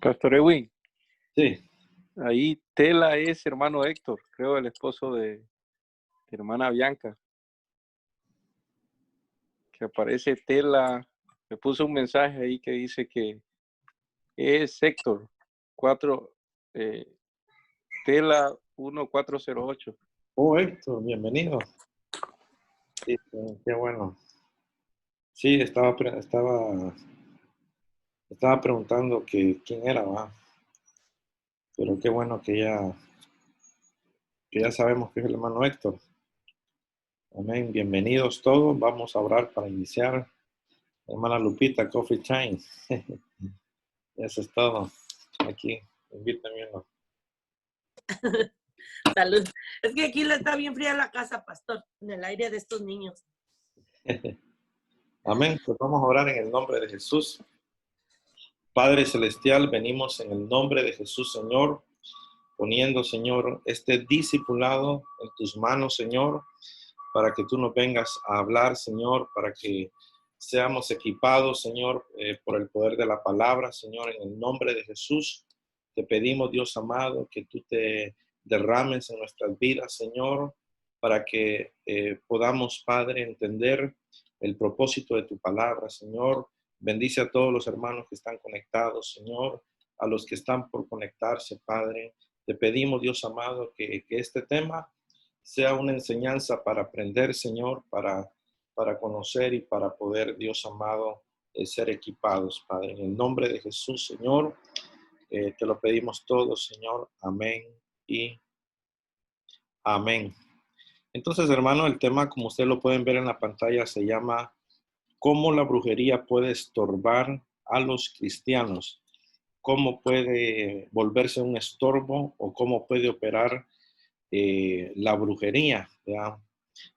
Pastor Edwin, Sí. ahí Tela es hermano Héctor, creo el esposo de hermana Bianca, que aparece Tela, me puso un mensaje ahí que dice que es Héctor, 4, Tela 1408. Oh, Héctor, bienvenido. Sí, qué bueno. Sí, estaba preguntando quién era, ¿va? Pero qué bueno que ya sabemos que es el hermano Héctor. Amén. Bienvenidos todos. Vamos a orar para iniciar. Hermana Lupita, Coffee Time. Eso es todo. Aquí, invítame uno. Salud. Es que aquí está bien fría la casa, pastor, en el aire de estos niños. Amén. Pues vamos a orar en el nombre de Jesús. Padre Celestial, venimos en el nombre de Jesús, Señor, poniendo, Señor, este discipulado en tus manos, Señor, para que tú nos vengas a hablar, Señor, para que seamos equipados, Señor, por el poder de la palabra, Señor, en el nombre de Jesús. Te pedimos, Dios amado, que tú te derrames en nuestras vidas, Señor, para que podamos, Padre, entender el propósito de tu palabra, Señor. Bendice a todos los hermanos que están conectados, Señor, a los que están por conectarse, Padre. Te pedimos, Dios amado, que este tema sea una enseñanza para aprender, Señor, para conocer y para poder, Dios amado, ser equipados, Padre. En el nombre de Jesús, Señor, te lo pedimos todos, Señor. Amén y amén. Entonces, hermano, el tema, como ustedes lo pueden ver en la pantalla, se llama ¿cómo la brujería puede estorbar a los cristianos? ¿Cómo puede volverse un estorbo o cómo puede operar la brujería? ¿Ya?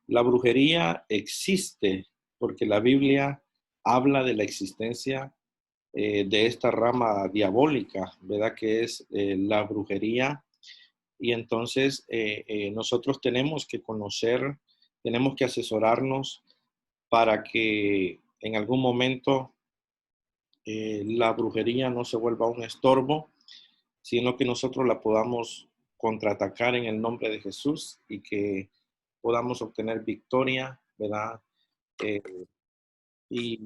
La brujería existe porque la Biblia habla de la existencia de esta rama diabólica, ¿verdad? Que es la brujería. Y entonces nosotros tenemos que conocer, tenemos que asesorarnos para que en algún momento la brujería no se vuelva un estorbo, sino que nosotros la podamos contraatacar en el nombre de Jesús y que podamos obtener victoria, ¿verdad? Eh, y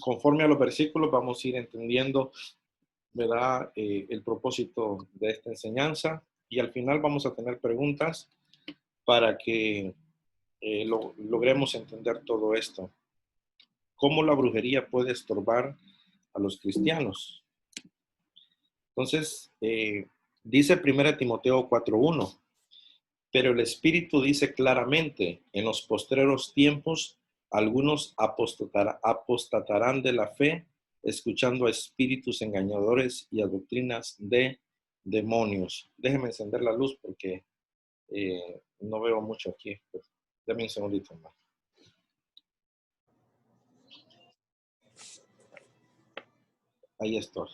conforme a los versículos vamos a ir entendiendo, ¿verdad? El propósito de esta enseñanza y al final vamos a tener preguntas para que logremos entender todo esto. ¿Cómo la brujería puede estorbar a los cristianos? Entonces, dice 1 Timoteo 4:1, pero el Espíritu dice claramente, en los postreros tiempos, algunos apostatarán de la fe, escuchando a espíritus engañadores y a doctrinas de demonios. Déjeme encender la luz porque no veo mucho aquí. Dame un segundito más. Ahí estoy.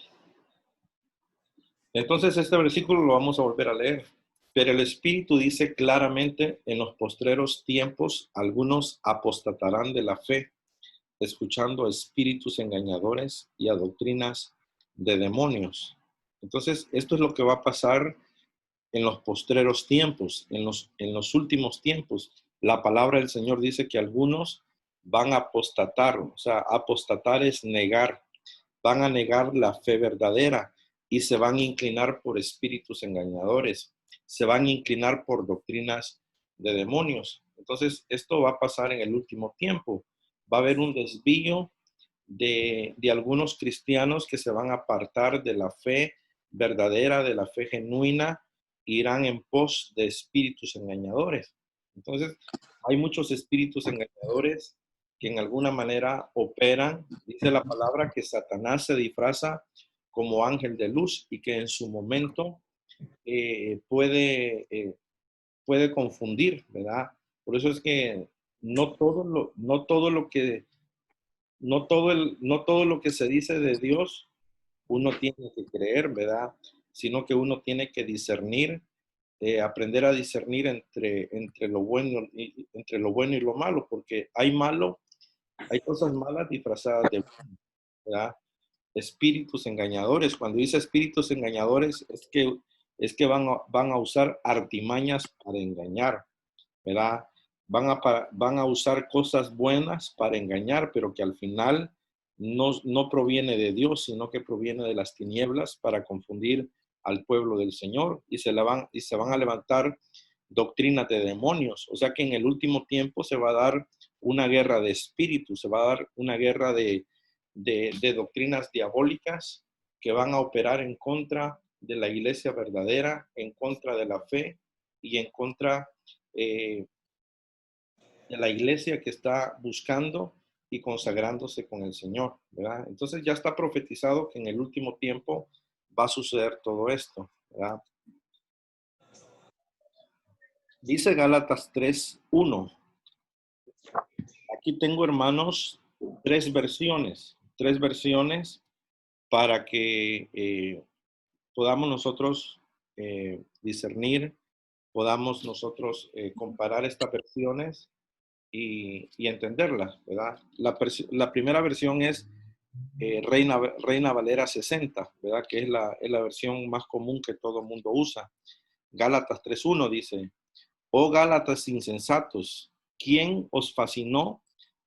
Entonces este versículo lo vamos a volver a leer. Pero el Espíritu dice claramente, en los postreros tiempos, algunos apostatarán de la fe, escuchando a espíritus engañadores y a doctrinas de demonios. Entonces, esto es lo que va a pasar en los postreros tiempos, en los últimos tiempos. La palabra del Señor dice que algunos van a apostatar, o sea, apostatar es negar, van a negar la fe verdadera y se van a inclinar por espíritus engañadores, se van a inclinar por doctrinas de demonios. Entonces, esto va a pasar en el último tiempo. Va a haber un desvío de algunos cristianos que se van a apartar de la fe verdadera, de la fe genuina, e irán en pos de espíritus engañadores. Entonces, hay muchos espíritus engañadores que en alguna manera operan. Dice la palabra que Satanás se disfraza como ángel de luz y que en su momento puede confundir, ¿verdad? Por eso es que no todo lo que no todo lo que se dice de Dios uno tiene que creer, ¿verdad? Sino que uno tiene que discernir, aprender a discernir entre lo bueno y lo malo, porque hay cosas malas disfrazadas de bueno, ¿verdad? espíritus engañadores. Cuando dice espíritus engañadores, es que van a usar artimañas para engañar, ¿verdad? Van a usar cosas buenas para engañar, pero que al final no proviene de Dios, sino que proviene de las tinieblas para confundir al pueblo del Señor, y se van a levantar doctrinas de demonios. O sea que en el último tiempo se va a dar una guerra de espíritus, se va a dar una guerra de doctrinas diabólicas que van a operar en contra de la iglesia verdadera, en contra de la fe y en contra de la iglesia que está buscando y consagrándose con el Señor, ¿verdad? Entonces ya está profetizado que en el último tiempo va a suceder todo esto, ¿verdad? Dice Gálatas 3:1. Aquí tengo, hermanos, tres versiones para que podamos nosotros discernir, podamos nosotros comparar estas versiones y entenderlas, ¿verdad? La primera versión es Reina Valera 60, ¿verdad? Que es la versión más común que todo el mundo usa. Gálatas 3:1 dice: oh Gálatas insensatos, ¿quién os fascinó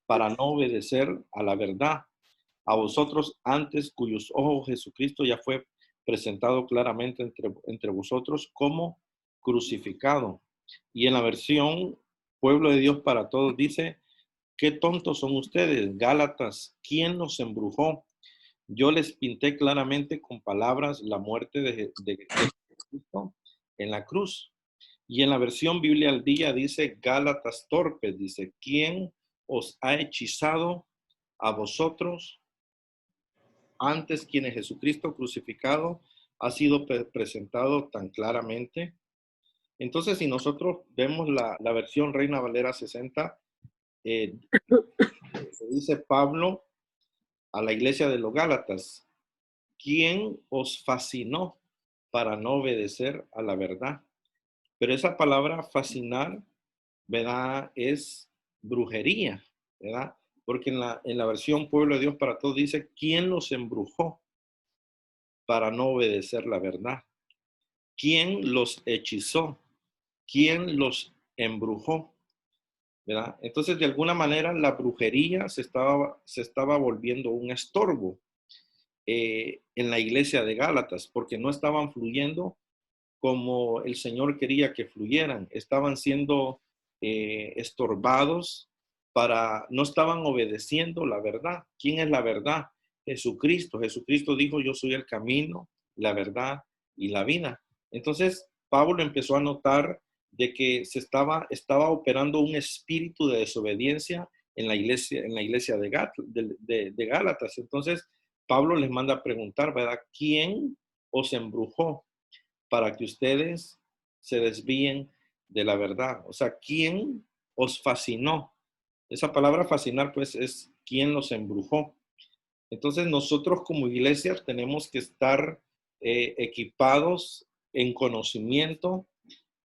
para no obedecer a la verdad? A vosotros antes, cuyos ojos Jesucristo ya fue presentado claramente entre vosotros como crucificado. Y en la versión Pueblo de Dios para Todos dice: qué tontos son ustedes, Gálatas, ¿quién los embrujó? Yo les pinté claramente con palabras la muerte de Jesucristo en la cruz. Y en la versión Biblia al Día dice: Gálatas torpes, dice, ¿quién os ha hechizado a vosotros antes quienes Jesucristo crucificado ha sido presentado tan claramente? Entonces, si nosotros vemos la versión Reina Valera 60, se dice Pablo a la iglesia de los Gálatas: ¿quién os fascinó para no obedecer a la verdad? Pero esa palabra fascinar, ¿verdad? Es brujería, ¿verdad? Porque en la versión Pueblo de Dios para Todos dice: ¿quién los embrujó para no obedecer la verdad? ¿Quién los hechizó? ¿Quién los embrujó? ¿Verdad? Entonces, de alguna manera, la brujería se estaba volviendo un estorbo en la iglesia de Gálatas, porque no estaban fluyendo como el Señor quería que fluyeran. Estaban siendo estorbados no estaban obedeciendo la verdad. ¿Quién es la verdad? Jesucristo. Jesucristo dijo: yo soy el camino, la verdad y la vida. Entonces, Pablo empezó a notar de que estaba operando un espíritu de desobediencia en la iglesia de Gálatas. Entonces, Pablo les manda a preguntar, ¿verdad? ¿Quién os embrujó para que ustedes se desvíen de la verdad? O sea, ¿quién os fascinó? Esa palabra fascinar, pues, es quién los embrujó. Entonces, nosotros como iglesia tenemos que estar equipados en conocimiento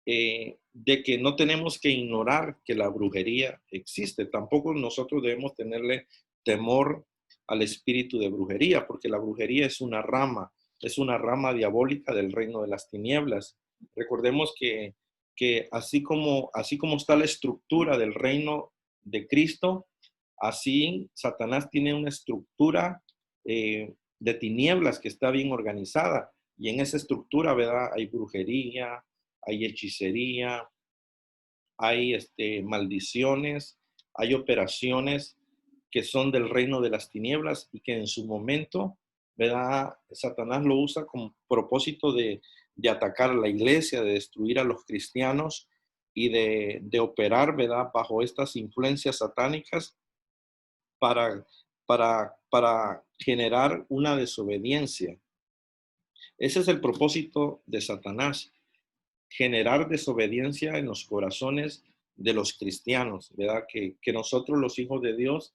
de que no tenemos que ignorar que la brujería existe. Tampoco nosotros debemos tenerle temor al espíritu de brujería, porque la brujería es una rama diabólica del reino de las tinieblas. Recordemos que así como está la estructura del reino de Cristo, así Satanás tiene una estructura de tinieblas que está bien organizada. Y en esa estructura, ¿verdad? Hay brujería, hay hechicería, hay maldiciones, hay operaciones que son del reino de las tinieblas y que en su momento, ¿verdad? Satanás lo usa con propósito de atacar a la iglesia, de destruir a los cristianos y de operar, ¿verdad? Bajo estas influencias satánicas para generar una desobediencia. Ese es el propósito de Satanás: generar desobediencia en los corazones de los cristianos, ¿verdad? Que nosotros, los hijos de Dios,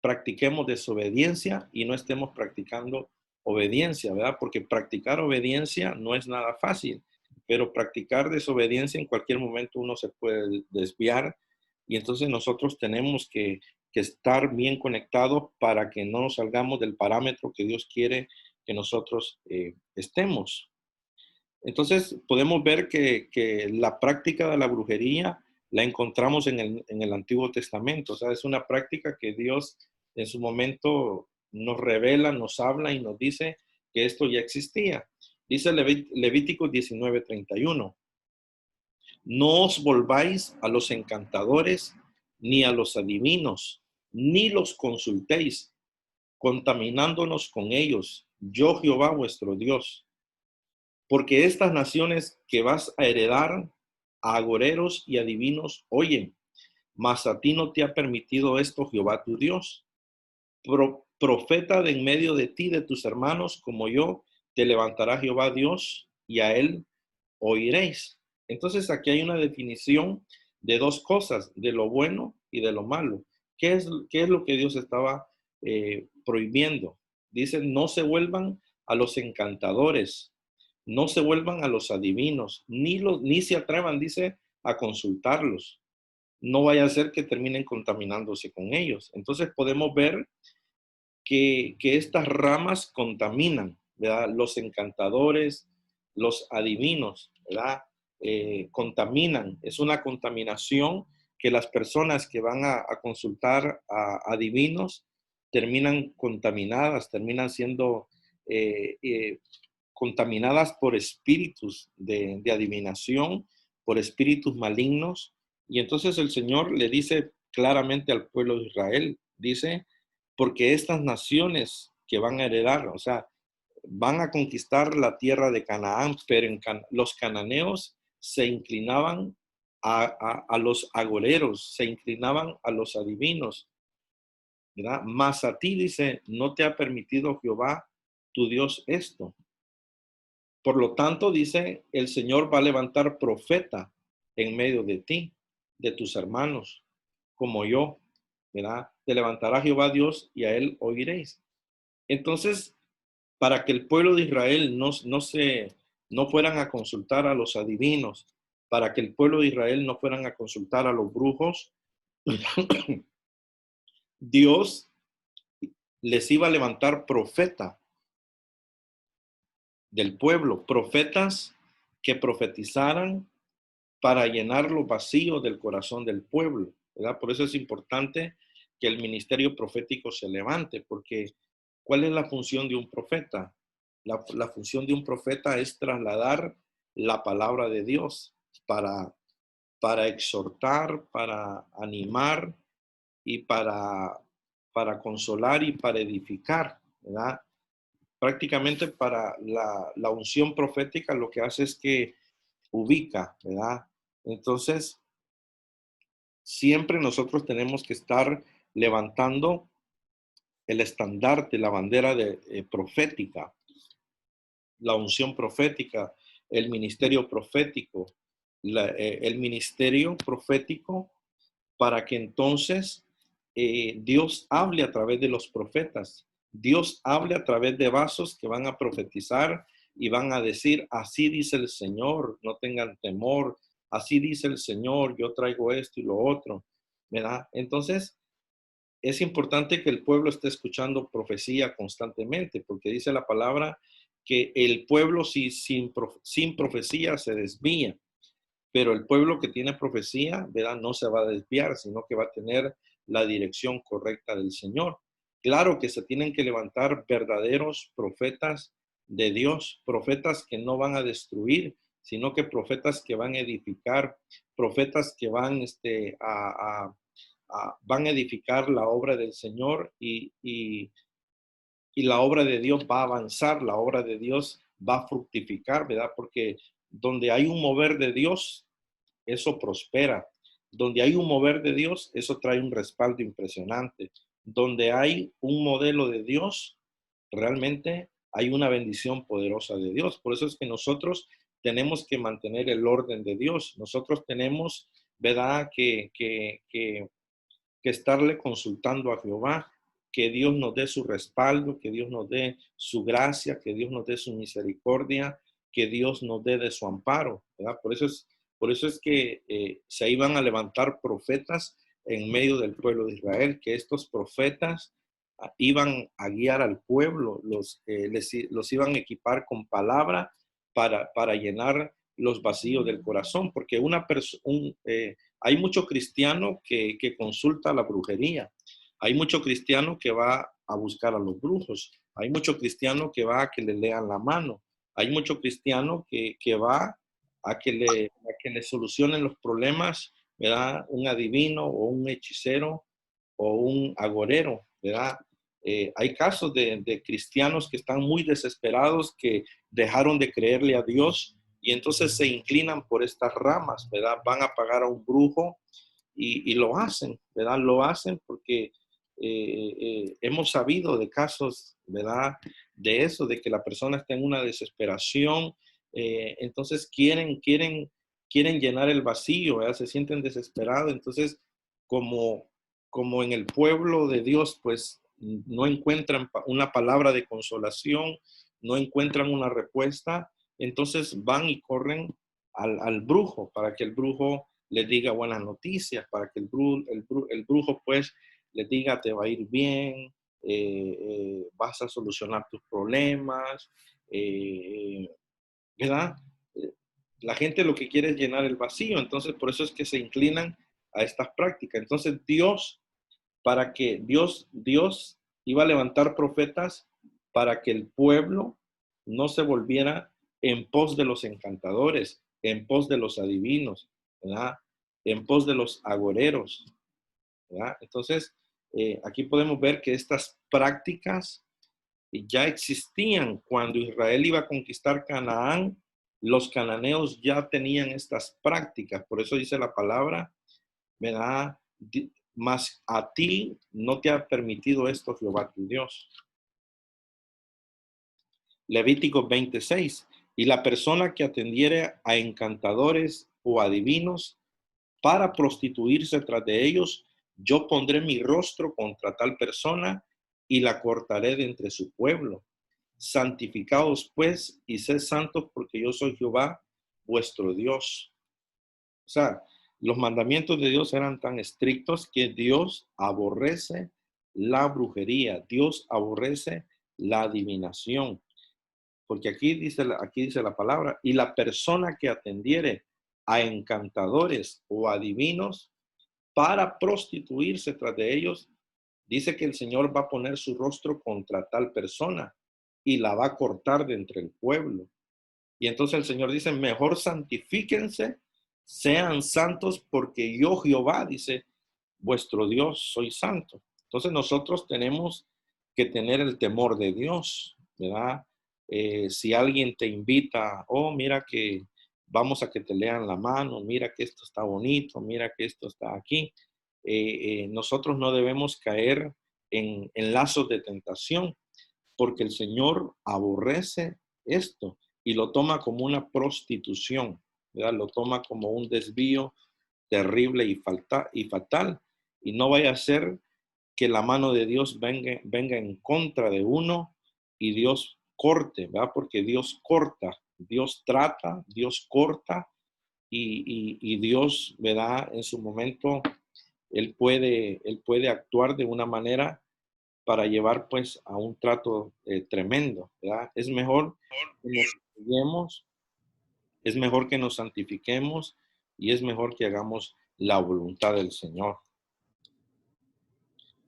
practiquemos desobediencia y no estemos practicando obediencia, ¿verdad? Porque practicar obediencia no es nada fácil, pero practicar desobediencia en cualquier momento uno se puede desviar, y entonces nosotros tenemos que que estar bien conectados para que no nos salgamos del parámetro que Dios quiere que nosotros estemos. Entonces, podemos ver que la práctica de la brujería la encontramos en el Antiguo Testamento. O sea, es una práctica que Dios en su momento nos revela, nos habla y nos dice que esto ya existía. Dice Levítico 19:31. No os volváis a los encantadores, ni a los adivinos, ni los consultéis, contaminándonos con ellos. Yo, Jehová, vuestro Dios. Porque estas naciones que vas a heredar, a agoreros y adivinos oyen, mas a ti no te ha permitido esto Jehová tu Dios. Profeta de en medio de ti, de tus hermanos, como yo, te levantará Jehová Dios, y a él oiréis. Entonces aquí hay una definición de dos cosas, de lo bueno y de lo malo. ¿Qué es lo que Dios estaba prohibiendo? Dice, no se vuelvan a los encantadores, no se vuelvan a los adivinos, ni se atrevan, dice, a consultarlos. No vaya a ser que terminen contaminándose con ellos. Entonces podemos ver que estas ramas contaminan, ¿verdad? Los encantadores, los adivinos, ¿verdad? Contaminan. Es una contaminación que las personas que van a consultar a adivinos terminan contaminadas, terminan siendo contaminadas por espíritus de adivinación, por espíritus malignos. Y entonces el Señor le dice claramente al pueblo de Israel, dice, porque estas naciones que van a heredar, o sea, van a conquistar la tierra de Canaán, pero los cananeos se inclinaban a los agoreros, se inclinaban a los adivinos, ¿verdad? Mas a ti, dice, no te ha permitido Jehová tu Dios esto. Por lo tanto, dice, el Señor va a levantar profeta en medio de ti, de tus hermanos, como yo, ¿verdad? Te levantará Jehová Dios y a él oiréis. Entonces, para que el pueblo de Israel no fueran a consultar a los adivinos, para que el pueblo de Israel no fueran a consultar a los brujos, Dios les iba a levantar profeta del pueblo, profetas que profetizaran para llenar los vacíos del corazón del pueblo, ¿verdad? Por eso es importante que el ministerio profético se levante, porque ¿cuál es la función de un profeta? La función de un profeta es trasladar la palabra de Dios para exhortar, para animar y para consolar y para edificar, ¿verdad? Prácticamente para la unción profética lo que hace es que ubica, ¿verdad? Entonces, siempre nosotros tenemos que estar levantando el estandarte, la bandera profética, la unción profética, el ministerio profético, el ministerio profético para que entonces Dios hable a través de los profetas. Dios hable a través de vasos que van a profetizar y van a decir, así dice el Señor, no tengan temor, así dice el Señor, yo traigo esto y lo otro, ¿verdad? Entonces, es importante que el pueblo esté escuchando profecía constantemente, porque dice la palabra que el pueblo sin profecía se desvía, pero el pueblo que tiene profecía, ¿verdad? No se va a desviar, sino que va a tener la dirección correcta del Señor. Claro que se tienen que levantar verdaderos profetas de Dios, profetas que no van a destruir, sino que profetas que van a edificar, profetas que van van a edificar la obra del Señor y la obra de Dios va a avanzar, la obra de Dios va a fructificar, ¿verdad? Porque donde hay un mover de Dios, eso prospera. Donde hay un mover de Dios, eso trae un respaldo impresionante. Donde hay un modelo de Dios, realmente hay una bendición poderosa de Dios. Por eso es que nosotros tenemos que mantener el orden de Dios. Nosotros tenemos, ¿verdad?, que estarle consultando a Jehová, que Dios nos dé su respaldo, que Dios nos dé su gracia, que Dios nos dé su misericordia, que Dios nos dé de su amparo, ¿verdad? Por eso es que se iban a levantar profetas en medio del pueblo de Israel, que estos profetas iban a guiar al pueblo, los iban a equipar con palabra para llenar los vacíos del corazón, porque hay mucho cristiano que consulta la brujería, hay mucho cristiano que va a buscar a los brujos, hay mucho cristiano que va a que le lean la mano, hay mucho cristiano que va a que le solucionen los problemas, ¿verdad? Un adivino o un hechicero o un agorero, ¿verdad? Hay casos de cristianos que están muy desesperados, que dejaron de creerle a Dios y entonces se inclinan por estas ramas, ¿verdad? Van a pagar a un brujo y lo hacen, ¿verdad? Lo hacen porque hemos sabido de casos, ¿verdad? De eso, de que la persona está en una desesperación, entonces quieren llenar el vacío, ¿verdad? Se sienten desesperados, entonces como en el pueblo de Dios, pues no encuentran una palabra de consolación, no encuentran una respuesta, entonces van y corren al brujo para que el brujo les diga buenas noticias, para que el brujo pues les diga te va a ir bien, vas a solucionar tus problemas, ¿verdad? La gente lo que quiere es llenar el vacío, entonces por eso es que se inclinan a estas prácticas. Entonces Dios iba a levantar profetas para que el pueblo no se volviera en pos de los encantadores, en pos de los adivinos, ¿verdad? En pos de los agoreros, ¿verdad? Entonces, aquí podemos ver que estas prácticas ya existían cuando Israel iba a conquistar Canaán. Los cananeos ya tenían estas prácticas, por eso dice la palabra, ¿verdad? Mas a ti no te ha permitido esto Jehová tu Dios. Levítico 26. Y la persona que atendiere a encantadores o adivinos para prostituirse tras de ellos, yo pondré mi rostro contra tal persona y la cortaré de entre su pueblo. Santificaos pues y sed santos porque yo soy Jehová vuestro Dios. O sea, los mandamientos de Dios eran tan estrictos que Dios aborrece la brujería, Dios aborrece la adivinación, porque aquí dice la palabra, y la persona que atendiere a encantadores o adivinos para prostituirse tras de ellos, dice que el Señor va a poner su rostro contra tal persona y la va a cortar de entre el pueblo. Y entonces el Señor dice, mejor santifíquense, sean santos, porque yo Jehová, dice, vuestro Dios, soy santo. Entonces nosotros tenemos que tener el temor de Dios, ¿verdad? Si alguien te invita, oh, mira que vamos a que te lean la mano, mira que esto está bonito, mira que esto está aquí. Nosotros no debemos caer en lazos de tentación, porque el Señor aborrece esto y lo toma como una prostitución, ¿verdad? Lo toma como un desvío terrible y fatal. Y no vaya a ser que la mano de Dios venga en contra de uno y Dios corte, ¿verdad? Porque Dios corta, Dios trata, Dios corta y Dios, ¿verdad? En su momento, Él puede actuar de una manera para llevar pues a un trato tremendo, ¿verdad? Es mejor que nos santifiquemos, es mejor que nos santifiquemos y es mejor que hagamos la voluntad del Señor.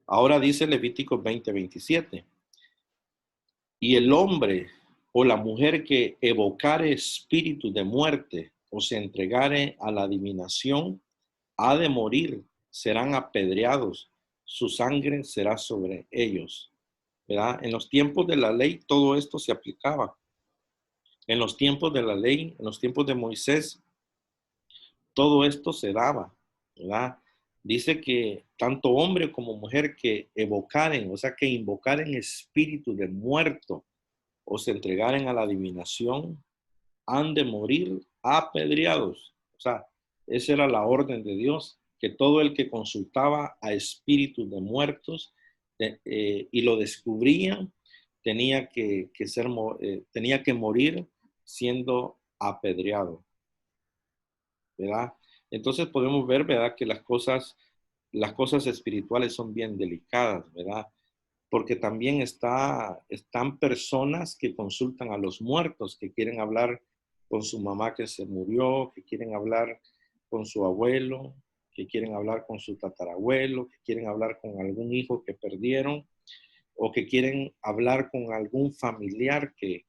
Ahora dice Levítico 20:27, y el hombre o la mujer que evocare espíritu de muerte o se entregare a la adivinación, ha de morir, serán apedreados, su sangre será sobre ellos. ¿Verdad? En los tiempos de la ley todo esto se aplicaba. En los tiempos de la ley, en los tiempos de Moisés, todo esto se daba, ¿verdad? Dice que tanto hombre como mujer que evocaren, o sea, que invocaren espíritu de muerto o se entregaren a la adivinación, han de morir apedreados. O sea, esa era la orden de Dios, que todo el que consultaba a espíritus de muertos y lo descubrían, tenía que morir siendo apedreado, ¿verdad? Entonces podemos ver, ¿verdad?, que las cosas las cosas espirituales son bien delicadas, ¿verdad? Porque también están personas que consultan a los muertos, que quieren hablar con su mamá que se murió, que quieren hablar con su abuelo, que quieren hablar con su tatarabuelo, que quieren hablar con algún hijo que perdieron, o que quieren hablar con algún familiar que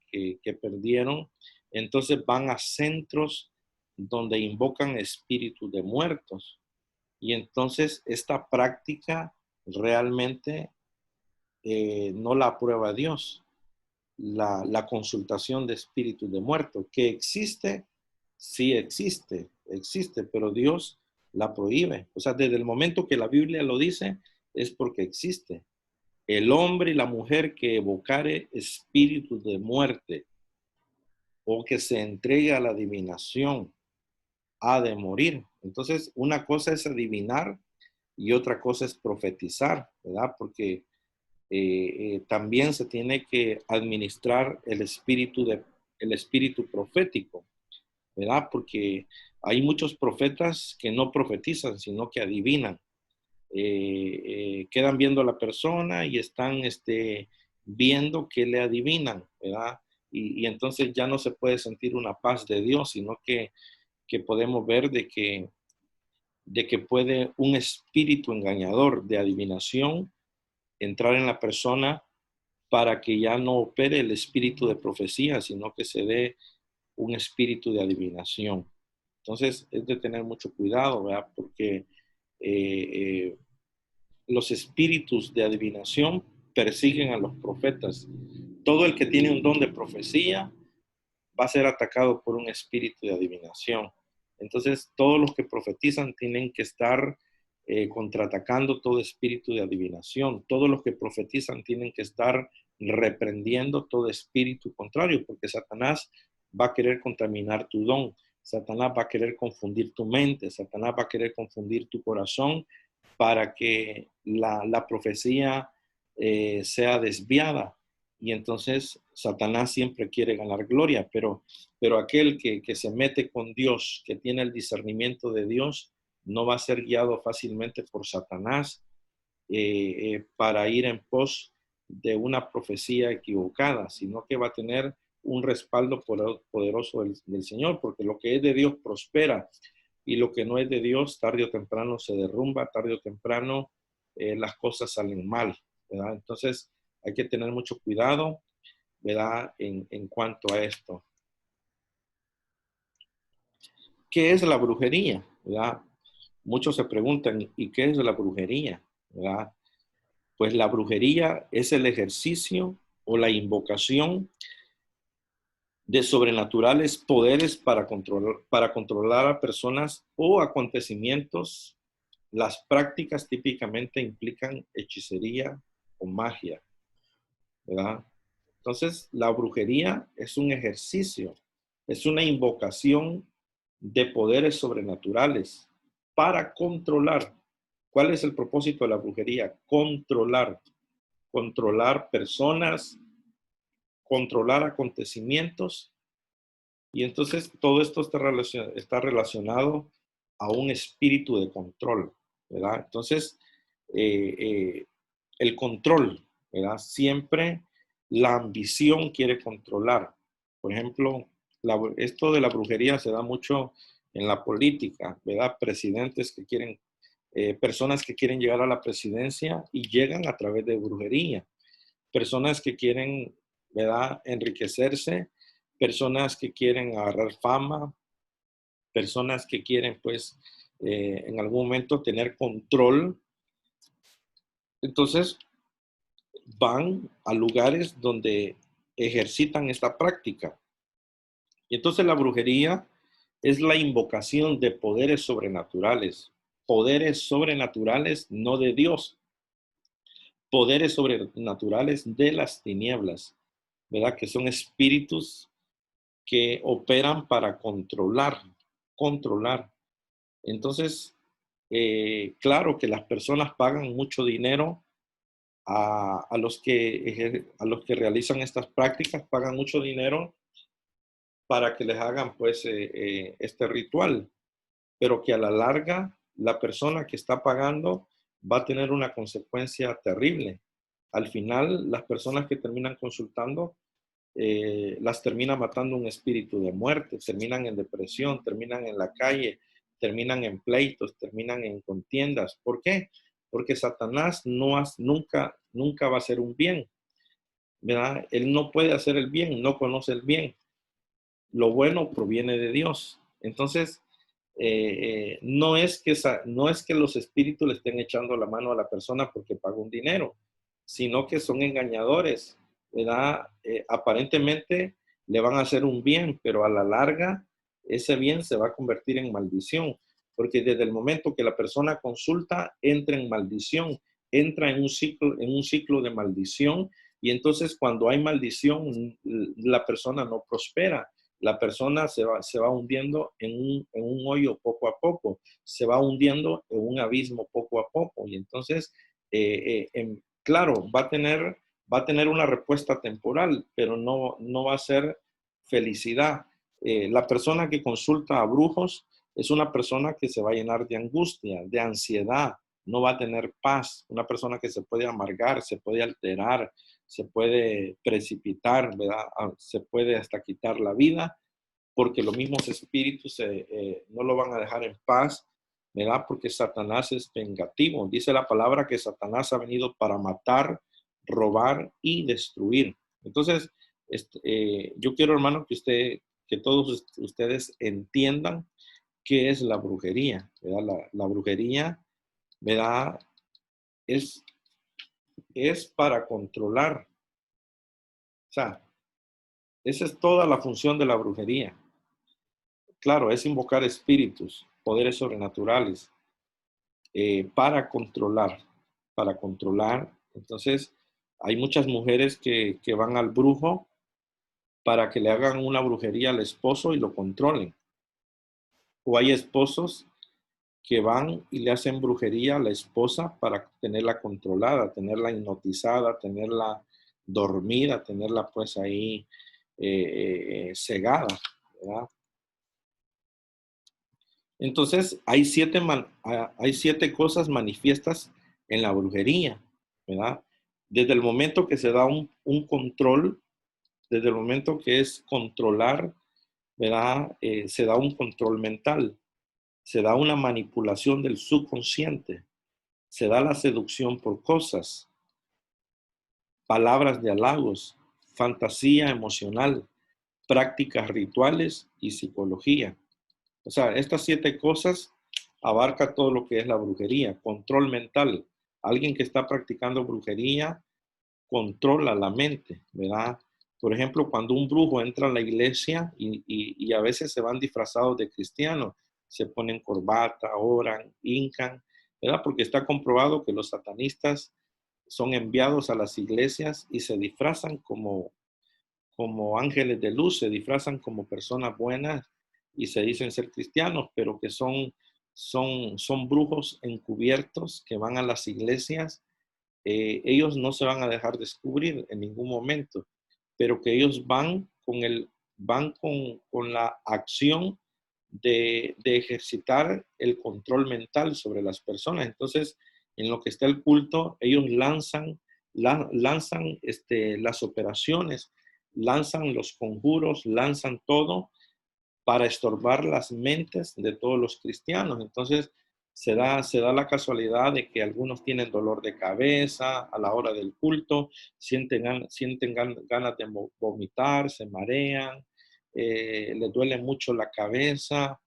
perdieron. Entonces van a centros donde invocan espíritus de muertos. Y entonces esta práctica realmente no la aprueba Dios. La consultación de espíritus de muertos, que existe, sí existe, pero Dios la prohíbe. O sea, desde el momento que la Biblia lo dice, es porque existe. El hombre y la mujer que evocare espíritus de muerte o que se entregue a la adivinación ha de morir. Entonces, una cosa es adivinar y otra cosa es profetizar, ¿verdad? Porque también se tiene que administrar el espíritu profético, ¿verdad? Porque hay muchos profetas que no profetizan, sino que adivinan. Quedan viendo a la persona y están viendo que le adivinan, ¿verdad? Y entonces ya no se puede sentir una paz de Dios, sino que podemos ver de que puede un espíritu engañador de adivinación entrar en la persona para que ya no opere el espíritu de profecía, sino que se dé un espíritu de adivinación. Entonces es de tener mucho cuidado, ¿verdad? Porque los espíritus de adivinación persiguen a los profetas. Todo el que tiene un don de profecía va a ser atacado por un espíritu de adivinación. Entonces, todos los que profetizan tienen que estar contraatacando todo espíritu de adivinación. Todos los que profetizan tienen que estar reprendiendo todo espíritu contrario, porque Satanás va a querer contaminar tu don. Satanás va a querer confundir tu mente. Satanás va a querer confundir tu corazón para que la profecía sea desviada. Y entonces Satanás siempre quiere ganar gloria, pero aquel que se mete con Dios, que tiene el discernimiento de Dios, no va a ser guiado fácilmente por Satanás para ir en pos de una profecía equivocada, sino que va a tener un respaldo poderoso del Señor, porque lo que es de Dios prospera y lo que no es de Dios tarde o temprano se derrumba, tarde o temprano las cosas salen mal, ¿verdad? Entonces hay que tener mucho cuidado, ¿verdad? En cuanto a esto. ¿Qué es la brujería? ¿Verdad? Muchos se preguntan, ¿y qué es la brujería? ¿Verdad? Pues la brujería es el ejercicio o la invocación de sobrenaturales poderes para controlar a personas o acontecimientos. Las prácticas típicamente implican hechicería o magia, ¿verdad? Entonces, la brujería es un ejercicio, es una invocación de poderes sobrenaturales para controlar. ¿Cuál es el propósito de la brujería? Controlar personas, controlar acontecimientos. Y entonces todo esto está relacionado a un espíritu de control, ¿verdad? Entonces, el control, ¿verdad? Siempre la ambición quiere controlar. Por ejemplo, esto de la brujería se da mucho en la política, ¿verdad? Presidentes que quieren, personas que quieren llegar a la presidencia y llegan a través de brujería. Personas que quieren, ¿verdad?, enriquecerse, personas que quieren agarrar fama, personas que quieren, pues, en algún momento tener control. Entonces, van a lugares donde ejercitan esta práctica. Y entonces la brujería es la invocación de poderes sobrenaturales no de Dios, poderes sobrenaturales de las tinieblas, ¿verdad? Que son espíritus que operan para controlar. Entonces, claro que las personas pagan mucho dinero a los que realizan estas prácticas, pagan mucho dinero para que les hagan pues este ritual, pero que a la larga la persona que está pagando va a tener una consecuencia terrible. Al final, las personas que terminan consultando, las termina matando un espíritu de muerte, terminan en depresión, terminan en la calle, terminan en pleitos, terminan en contiendas. ¿Por qué? Porque Satanás nunca va a hacer un bien, ¿verdad? Él no puede hacer el bien, no conoce el bien. Lo bueno proviene de Dios. Entonces, no es que los espíritus le estén echando la mano a la persona porque pagó un dinero, sino que son engañadores, ¿verdad? Aparentemente le van a hacer un bien, pero a la larga ese bien se va a convertir en maldición, porque desde el momento que la persona consulta, entra en maldición, entra en un ciclo de maldición, y entonces cuando hay maldición, la persona no prospera. La persona se va hundiendo en un hoyo poco a poco, se va hundiendo en un abismo poco a poco. Y entonces, claro, va a tener una respuesta temporal, pero no va a ser felicidad. La persona que consulta a brujos es una persona que se va a llenar de angustia, de ansiedad, no va a tener paz. Una persona que se puede amargar, se puede alterar, se puede precipitar, ¿verdad? Se puede hasta quitar la vida, porque los mismos espíritus no lo van a dejar en paz, ¿verdad? Porque Satanás es vengativo. Dice la palabra que Satanás ha venido para matar, robar y destruir. Entonces, yo quiero, hermano, que todos ustedes entiendan qué es la brujería, ¿verdad? La brujería, ¿verdad? Es para controlar. O sea, esa es toda la función de la brujería. Claro, es invocar espíritus, poderes sobrenaturales, para controlar, para controlar. Entonces, hay muchas mujeres que van al brujo para que le hagan una brujería al esposo y lo controlen. O hay esposos que van y le hacen brujería a la esposa para tenerla controlada, tenerla hipnotizada, tenerla dormida, tenerla pues ahí cegada, ¿verdad? Entonces, hay 7 cosas manifiestas en la brujería, ¿verdad? Desde el momento que se da un control, desde el momento que es controlar, ¿verdad? Se da un control mental, se da una manipulación del subconsciente, se da la seducción por cosas, palabras de halagos, fantasía emocional, prácticas rituales y psicología. O sea, estas 7 cosas abarca todo lo que es la brujería, control mental. Alguien que está practicando brujería controla la mente, ¿verdad? Por ejemplo, cuando un brujo entra a la iglesia y a veces se van disfrazados de cristianos, se ponen corbata, oran, hincan, ¿verdad? Porque está comprobado que los satanistas son enviados a las iglesias y se disfrazan como ángeles de luz, se disfrazan como personas buenas y se dicen ser cristianos, pero que son brujos encubiertos que van a las iglesias. Ellos no se van a dejar descubrir en ningún momento, pero que ellos van con la acción de ejercitar el control mental sobre las personas. Entonces, en lo que está el culto, ellos lanzan las operaciones, lanzan los conjuros, lanzan todo para estorbar las mentes de todos los cristianos. Entonces, se da la casualidad de que algunos tienen dolor de cabeza a la hora del culto, sienten ganas de vomitar, se marean, les duele mucho la cabeza,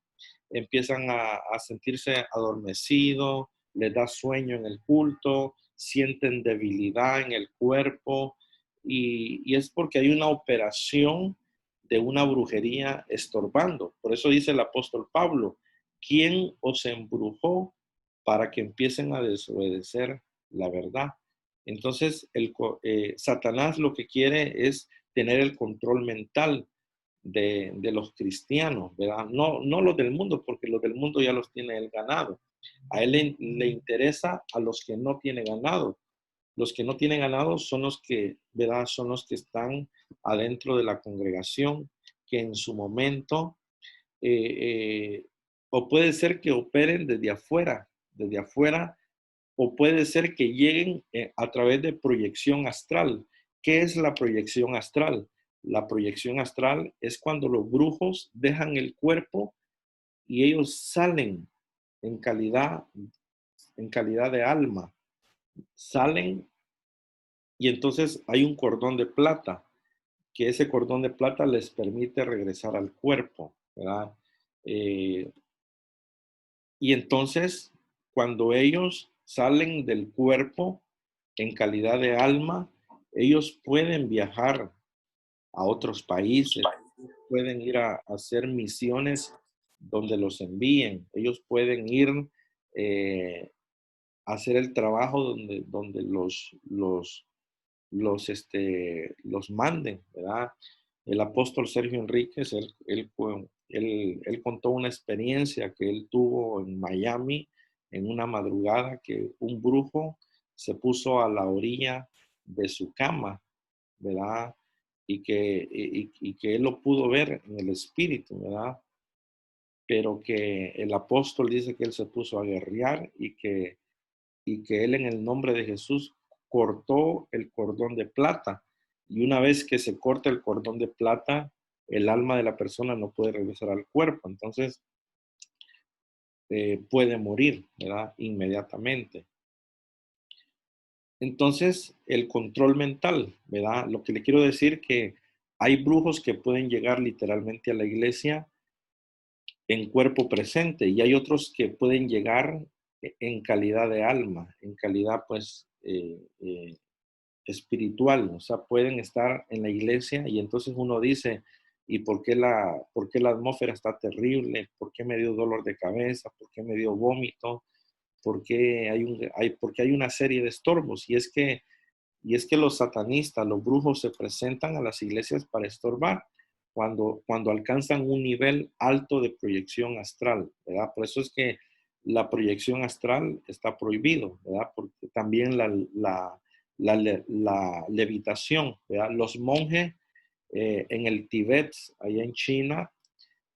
empiezan a sentirse adormecidos, les da sueño en el culto, sienten debilidad en el cuerpo, y es porque hay una operación de una brujería estorbando. Por eso dice el apóstol Pablo: ¿quién os embrujó para que empiecen a desobedecer la verdad? Entonces, Satanás lo que quiere es tener el control mental de los cristianos, ¿verdad? No los del mundo, porque los del mundo ya los tiene él ganado. A él le interesa a los que no tienen ganado. Los que no tienen ganado son los que, ¿verdad? Son los que están adentro de la congregación, que en su momento o puede ser que operen desde afuera, o puede ser que lleguen a través de proyección astral. ¿Qué es la proyección astral? La proyección astral es cuando los brujos dejan el cuerpo y ellos salen en calidad, de alma. Salen y entonces hay un cordón de plata, que ese cordón de plata les permite regresar al cuerpo, ¿verdad? Y entonces, cuando ellos salen del cuerpo en calidad de alma, ellos pueden viajar a otros países, pueden ir a hacer misiones donde los envíen, ellos pueden ir a hacer el trabajo donde los manden, ¿verdad? El apóstol Sergio Enríquez, él contó una experiencia que él tuvo en Miami en una madrugada, que un brujo se puso a la orilla de su cama, ¿verdad? Y que él lo pudo ver en el espíritu, ¿verdad? Pero que el apóstol dice que él se puso a guerrear y que él en el nombre de Jesús cortó el cordón de plata. Y una vez que se corta el cordón de plata, el alma de la persona no puede regresar al cuerpo. Entonces, puede morir, ¿verdad? Inmediatamente. Entonces, el control mental, ¿verdad? Lo que le quiero decir que hay brujos que pueden llegar literalmente a la iglesia en cuerpo presente y hay otros que pueden llegar en calidad de alma, en calidad pues espiritual, o sea, pueden estar en la iglesia y entonces uno dice, ¿y por qué la atmósfera está terrible? ¿Por qué me dio dolor de cabeza? ¿Por qué me dio vómito? Porque hay una serie de estorbos y es que los satanistas, los brujos se presentan a las iglesias para estorbar cuando alcanzan un nivel alto de proyección astral, ¿verdad? Por eso es que la proyección astral está prohibido, ¿verdad? Porque también la levitación, ¿verdad? Los monjes en el Tíbet, allá en China,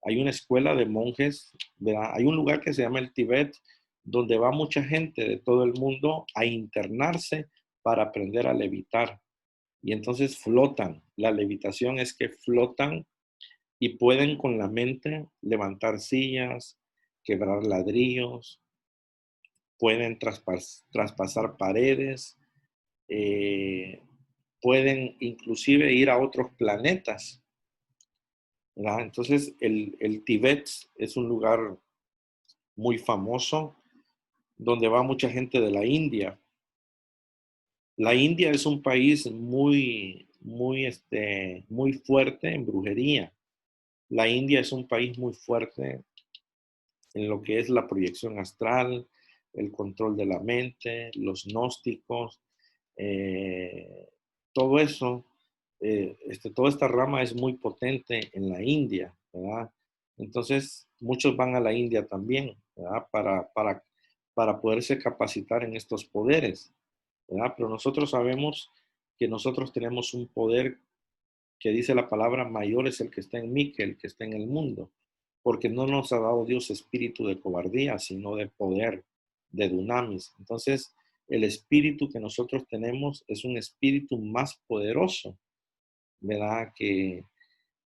hay una escuela de monjes, ¿verdad? Hay un lugar que se llama el Tíbet, donde va mucha gente de todo el mundo a internarse para aprender a levitar. Y entonces flotan. La levitación es que flotan y pueden con la mente levantar sillas, quebrar ladrillos, pueden traspasar paredes, eh, pueden inclusive ir a otros planetas, ¿verdad? Entonces, el Tíbet es un lugar muy famoso donde va mucha gente de la India. La India es un país muy fuerte en brujería. La India es un país muy fuerte en lo que es la proyección astral, el control de la mente, los gnósticos, eh, todo eso, toda esta rama es muy potente en la India, ¿verdad? Entonces, muchos van a la India también, ¿verdad? Para poderse capacitar en estos poderes, ¿verdad? Pero nosotros sabemos que nosotros tenemos un poder que dice la palabra, mayor es el que está en mí que el que está en el mundo, porque no nos ha dado Dios espíritu de cobardía, sino de poder, de dunamis. Entonces, el espíritu que nosotros tenemos es un espíritu más poderoso, ¿verdad? Que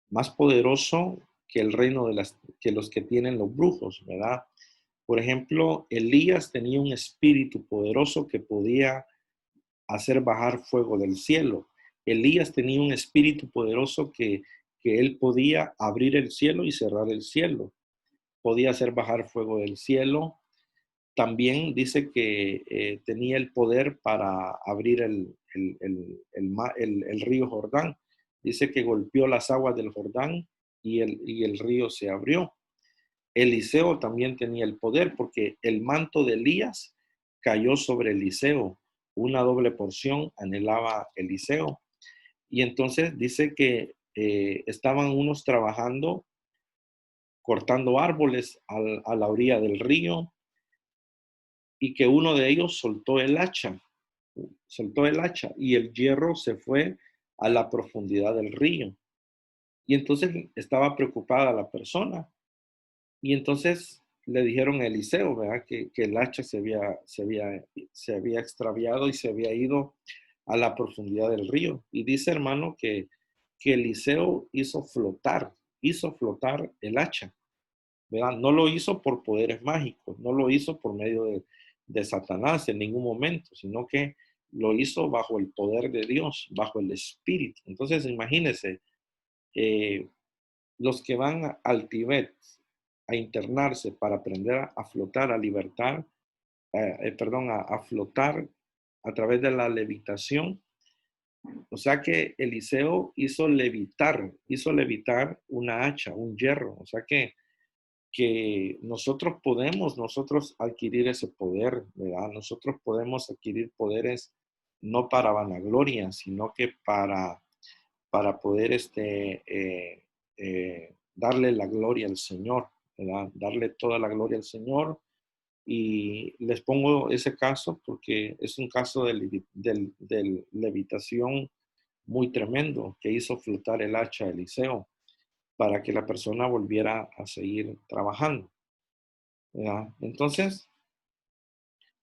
más poderoso que el reino que los que tienen los brujos, ¿verdad? Por ejemplo, Elías tenía un espíritu poderoso que podía hacer bajar fuego del cielo. Elías tenía un espíritu poderoso que él podía abrir el cielo y cerrar el cielo. Podía hacer bajar fuego del cielo. También dice que tenía el poder para abrir el río Jordán. Dice que golpeó las aguas del Jordán y el río se abrió. Eliseo también tenía el poder porque el manto de Elías cayó sobre Eliseo. Una doble porción anhelaba Eliseo. Y entonces dice que estaban unos trabajando, cortando árboles a la orilla del río y que uno de ellos soltó el hacha y el hierro se fue a la profundidad del río. Y entonces estaba preocupada la persona. Y entonces le dijeron a Eliseo, ¿verdad? Que el hacha se había extraviado y se había ido a la profundidad del río. Y dice, hermano, que Eliseo hizo flotar el hacha, ¿verdad? No lo hizo por poderes mágicos, no lo hizo por medio de Satanás en ningún momento, sino que lo hizo bajo el poder de Dios, bajo el Espíritu. Entonces, imagínense, los que van al Tíbet a internarse para aprender a flotar, a libertar, a flotar a través de la levitación. O sea que Eliseo hizo levitar una hacha, un hierro. O sea que nosotros podemos adquirir ese poder, ¿verdad? Nosotros podemos adquirir poderes no para vanagloria, sino que para poder darle la gloria al Señor, ¿verdad? Darle toda la gloria al Señor. Y les pongo ese caso porque es un caso de levitación muy tremendo que hizo flotar el hacha de Eliseo para que la persona volviera a seguir trabajando, ¿verdad? Entonces,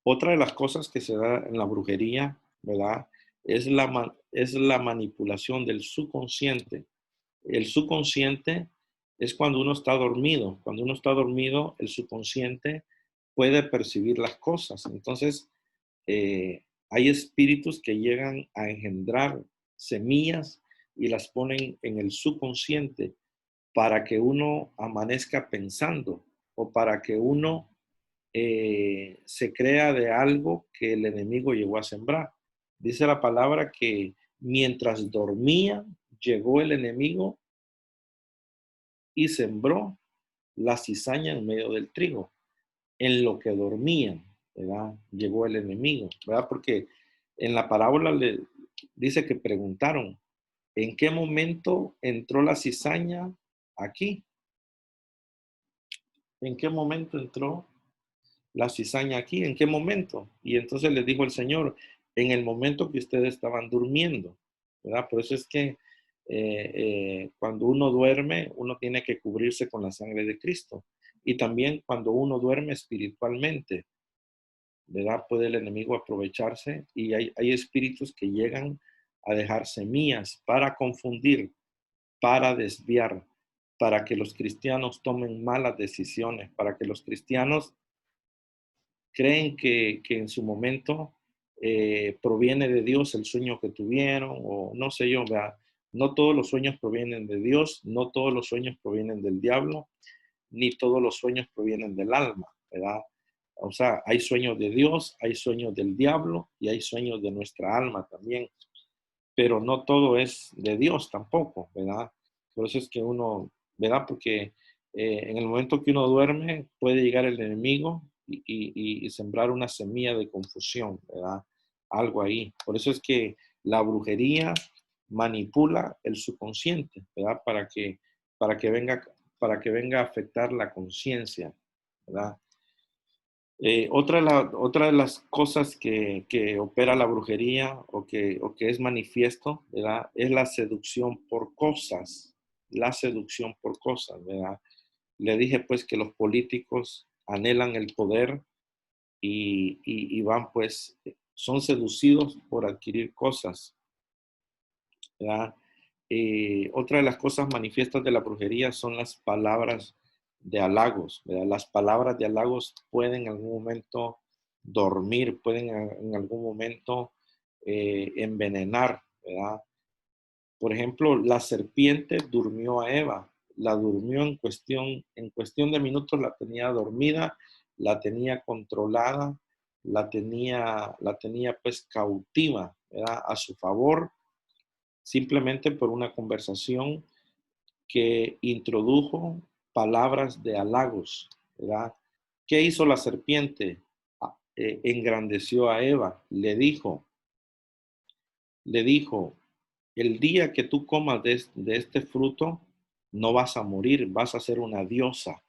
otra de las cosas que se da en la brujería, ¿verdad? Es la manipulación del subconsciente. El subconsciente es cuando uno está dormido. Cuando uno está dormido, el subconsciente puede percibir las cosas. Entonces, hay espíritus que llegan a engendrar semillas y las ponen en el subconsciente para que uno amanezca pensando o para que uno se crea de algo que el enemigo llegó a sembrar. Dice la palabra que mientras dormía, llegó el enemigo y sembró la cizaña en medio del trigo. En lo que dormían, ¿verdad? Llegó el enemigo, ¿verdad? Porque en la parábola le dice que preguntaron, ¿en qué momento entró la cizaña aquí? ¿En qué momento entró la cizaña aquí? ¿En qué momento? Y entonces les dijo el Señor, en el momento que ustedes estaban durmiendo, ¿verdad? Por eso es que cuando uno duerme, uno tiene que cubrirse con la sangre de Cristo. Y también cuando uno duerme espiritualmente, ¿verdad? Puede el enemigo aprovecharse y hay espíritus que llegan a dejar semillas para confundir, para desviar, para que los cristianos tomen malas decisiones, para que los cristianos creen que en su momento proviene de Dios el sueño que tuvieron, o no sé yo, ¿verdad? No todos los sueños provienen de Dios, no todos los sueños provienen del diablo, ni todos los sueños provienen del alma, ¿verdad? O sea, hay sueños de Dios, hay sueños del diablo y hay sueños de nuestra alma también, pero no todo es de Dios tampoco, ¿verdad? Por eso es que uno, ¿verdad? Porque en el momento que uno duerme puede llegar el enemigo y sembrar una semilla de confusión, ¿verdad? Algo ahí. Por eso es que la brujería manipula el subconsciente, ¿verdad? Para que venga a afectar la conciencia, ¿verdad? Otra de las cosas que opera la brujería o que es manifiesto, ¿verdad? Es la seducción por cosas, ¿verdad? Le dije pues que los políticos anhelan el poder y van pues, son seducidos por adquirir cosas, ¿verdad? Otra de las cosas manifiestas de la brujería son las palabras de halagos, ¿verdad? Las palabras de halagos pueden en algún momento dormir, pueden en algún momento envenenar, ¿verdad? Por ejemplo, la serpiente durmió a Eva, la durmió en cuestión de minutos la tenía dormida, la tenía controlada, la tenía pues cautiva, ¿verdad? A su favor, simplemente por una conversación que introdujo palabras de halagos, ¿verdad? ¿Qué hizo la serpiente? Engrandeció a Eva, le dijo, el día que tú comas de este fruto, no vas a morir, vas a ser una diosa.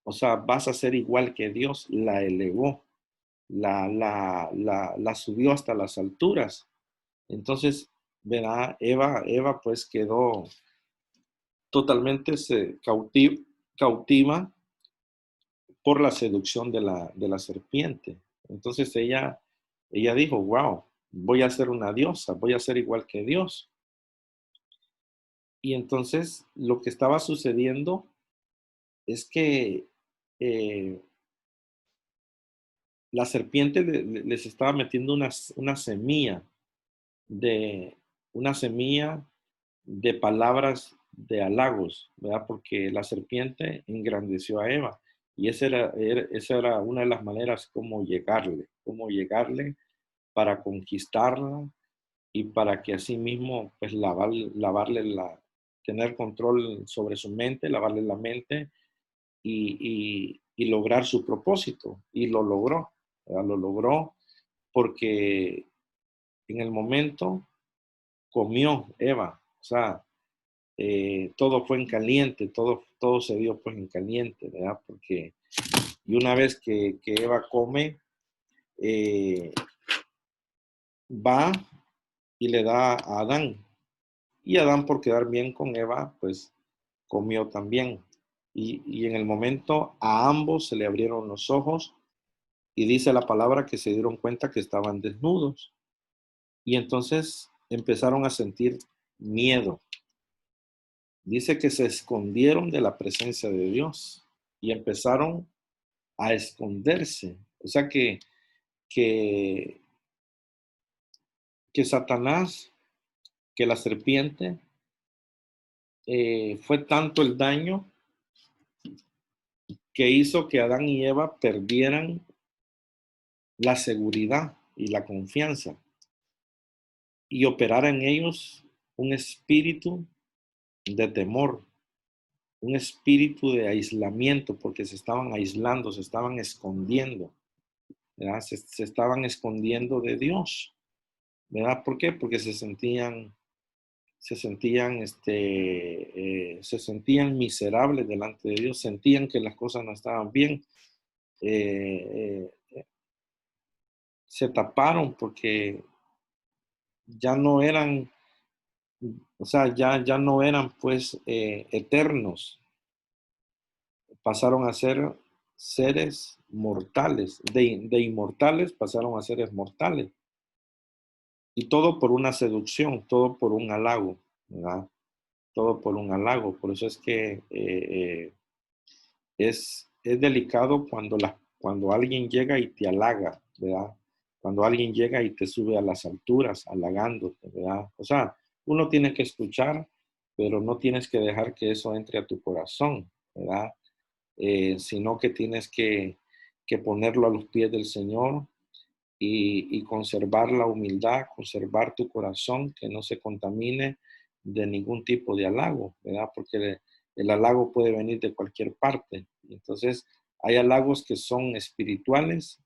O sea, vas a ser igual que Dios. La elevó, la subió hasta las alturas. Entonces, verá, Eva pues quedó totalmente cautiva por la seducción de la serpiente. Entonces ella dijo, wow, voy a ser una diosa, voy a ser igual que Dios. Y entonces lo que estaba sucediendo es que la serpiente les estaba metiendo una semilla de palabras de halagos, ¿verdad? Porque la serpiente engrandeció a Eva y esa era una de las maneras como llegarle para conquistarla y para que así mismo pues tener control sobre su mente, lavarle la mente y lograr su propósito. Y lo logró, ¿verdad? Lo logró porque en el momento comió Eva, o sea, todo fue en caliente, todo se dio pues en caliente, ¿verdad? Porque y una vez que Eva come, va y le da a Adán. Y Adán, por quedar bien con Eva, pues comió también. Y en el momento a ambos se le abrieron los ojos y dice la palabra que se dieron cuenta que estaban desnudos. Y entonces empezaron a sentir miedo. Dice que se escondieron de la presencia de Dios y empezaron a esconderse. O sea que, que Satanás, que la serpiente, fue tanto el daño que hizo que Adán y Eva perdieran la seguridad y la confianza y operara en ellos un espíritu de temor, un espíritu de aislamiento, porque se estaban aislando, se estaban escondiendo, ¿verdad? Se estaban escondiendo de Dios, ¿verdad? ¿Por qué? Porque se sentían miserables delante de Dios, sentían que las cosas no estaban bien, se taparon porque ya no eran, o sea, ya no eran pues eternos, pasaron a ser seres mortales, de inmortales pasaron a seres mortales. Y todo por una seducción, todo por un halago, ¿verdad? Todo por un halago. Por eso es que es delicado cuando alguien llega y te halaga, ¿verdad? Cuando alguien llega y te sube a las alturas, halagándote, ¿verdad? O sea, uno tiene que escuchar, pero no tienes que dejar que eso entre a tu corazón, ¿verdad? Sino que tienes que ponerlo a los pies del Señor y conservar la humildad, conservar tu corazón, que no se contamine de ningún tipo de halago, ¿verdad? Porque el halago puede venir de cualquier parte. Entonces, hay halagos que son espirituales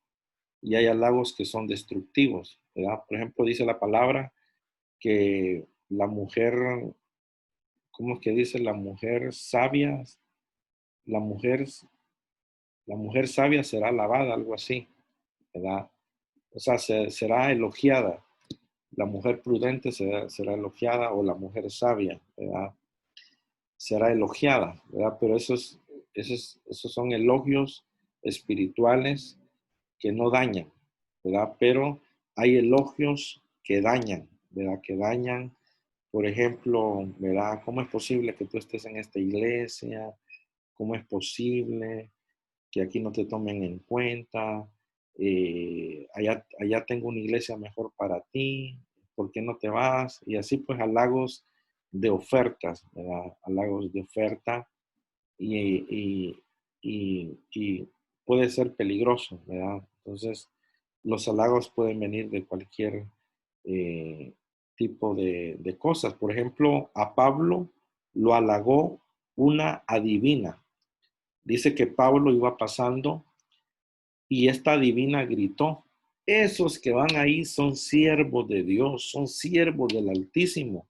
y hay halagos que son destructivos, ¿verdad? Por ejemplo, dice la palabra que la mujer, ¿cómo es que dice? La mujer sabia, la mujer, la mujer sabia será alabada, algo así, ¿verdad? O sea, será elogiada. La mujer prudente será elogiada o la mujer sabia, ¿verdad? Será elogiada, ¿verdad? Pero esos son elogios espirituales que no dañan, ¿verdad? Pero hay elogios que dañan, ¿verdad? Que dañan, por ejemplo, ¿verdad? ¿Cómo es posible que tú estés en esta iglesia? ¿Cómo es posible que aquí no te tomen en cuenta? Allá tengo una iglesia mejor para ti, ¿por qué no te vas? Y así pues halagos de ofertas, ¿verdad? Halagos de oferta y, y puede ser peligroso, ¿verdad? Entonces, los halagos pueden venir de cualquier tipo de cosas. Por ejemplo, a Pablo lo halagó una adivina. Dice que Pablo iba pasando y esta adivina gritó: esos que van ahí son siervos de Dios, son siervos del Altísimo.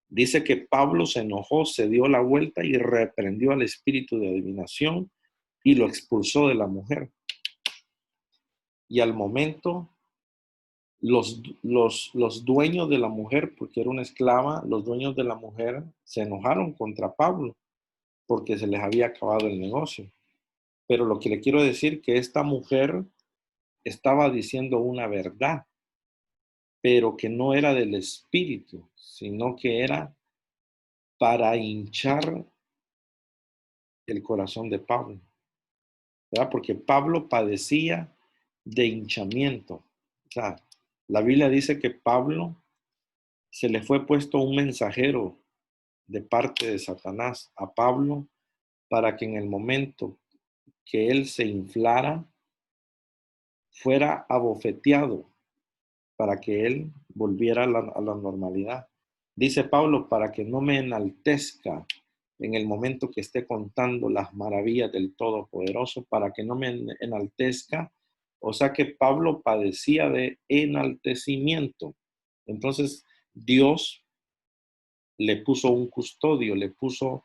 Dice que Pablo se enojó, se dio la vuelta y reprendió al espíritu de adivinación y lo expulsó de la mujer. Y al momento, los dueños de la mujer, porque era una esclava, los dueños de la mujer se enojaron contra Pablo porque se les había acabado el negocio. Pero lo que le quiero decir que esta mujer estaba diciendo una verdad, pero que no era del espíritu, sino que era para hinchar el corazón de Pablo, ¿verdad? Porque Pablo padecía de hinchamiento. O sea, la Biblia dice que Pablo se le fue puesto un mensajero de parte de Satanás a Pablo para que en el momento que él se inflara, fuera abofeteado para que él volviera a la normalidad. Dice Pablo, para que no me enaltezca en el momento que esté contando las maravillas del Todopoderoso, para que no me enaltezca. O sea que Pablo padecía de enaltecimiento. Entonces Dios le puso un custodio, le puso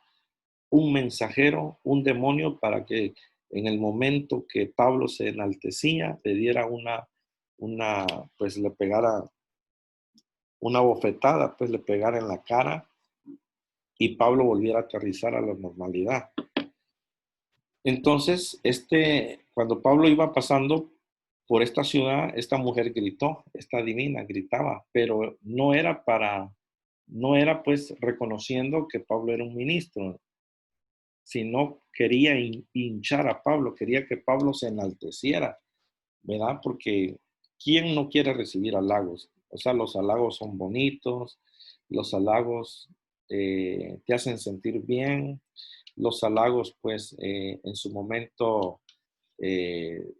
un mensajero, un demonio, para que en el momento que Pablo se enaltecía, le diera pues le pegara una bofetada, pues le pegara en la cara y Pablo volviera a aterrizar a la normalidad. Entonces, cuando Pablo iba pasando por esta ciudad, esta mujer gritó, esta divina gritaba, pero no era pues reconociendo que Pablo era un ministro, sino quería hinchar a Pablo, quería que Pablo se enalteciera, ¿verdad? Porque ¿quién no quiere recibir halagos? O sea, los halagos son bonitos, los halagos te hacen sentir bien, los halagos pues en su momento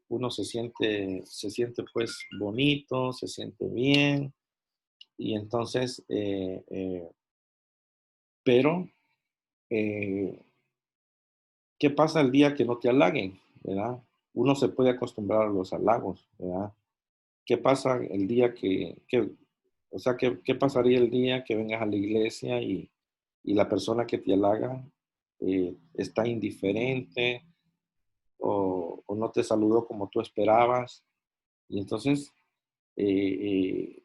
uno se siente pues bonito, se siente bien y entonces, pero eh, ¿qué pasa el día que no te halaguen? ¿Verdad? Uno se puede acostumbrar a los halagos, ¿verdad? ¿Qué pasa el día o sea, qué pasaría el día que vengas a la iglesia y la persona que te halaga está indiferente o no te saludó como tú esperabas? Y entonces eh,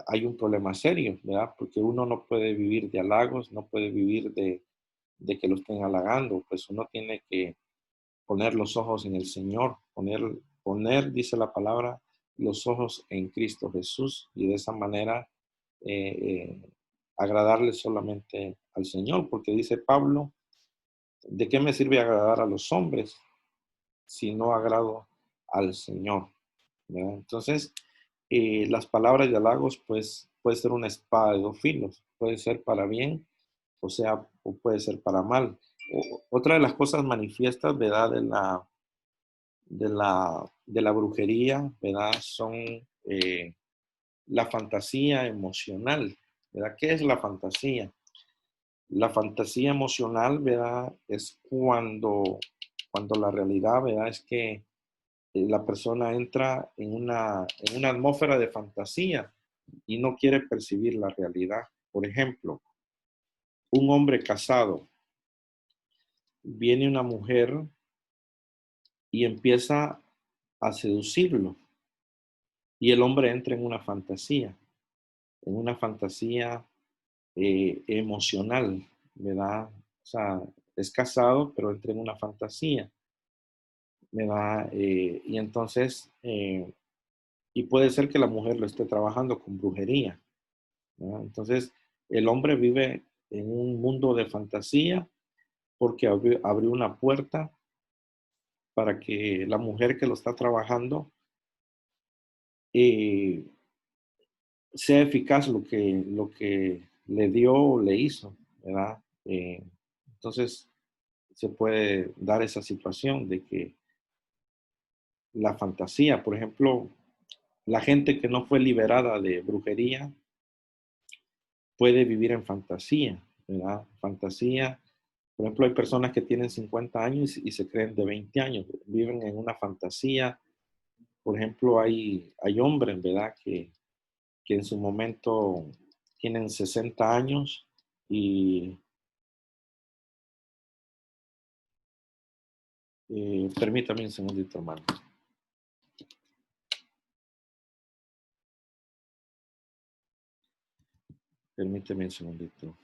hay un problema serio, ¿verdad? Porque uno no puede vivir de halagos, no puede vivir de que lo estén halagando, pues uno tiene que poner los ojos en el Señor, dice la palabra, los ojos en Cristo Jesús y de esa manera eh, eh, agradarle solamente al Señor, porque dice Pablo, ¿de qué me sirve agradar a los hombres si no agrado al Señor? ¿Verdad? Entonces, las palabras de halagos, pues, puede ser una espada de dos filos, puede ser para bien, o puede ser para mal. Otra de las cosas manifiestas, ¿verdad? De la brujería, ¿verdad? Son la fantasía emocional, ¿verdad? ¿Qué es la fantasía? La fantasía emocional, ¿verdad? Es cuando la realidad, ¿verdad? Es que la persona entra en una atmósfera de fantasía y no quiere percibir la realidad. Por ejemplo, un hombre casado, viene una mujer y empieza a seducirlo y el hombre entra en una fantasía emocional, ¿verdad? O sea, es casado, pero entra en una fantasía, ¿verdad? Y entonces, y puede ser que la mujer lo esté trabajando con brujería, ¿verdad? Entonces, el hombre vive en un mundo de fantasía porque abrió una puerta para que la mujer que lo está trabajando eh, sea eficaz lo que le dio o le hizo, ¿verdad? Entonces, se puede dar esa situación de que la fantasía, por ejemplo, la gente que no fue liberada de brujería puede vivir en fantasía, ¿verdad? Fantasía, por ejemplo, hay personas que tienen 50 años y se creen de 20 años, viven en una fantasía. Por ejemplo, hay hombres, ¿verdad? Que en su momento tienen 60 años y permítame un segundito, hermano. Permíteme un segundito.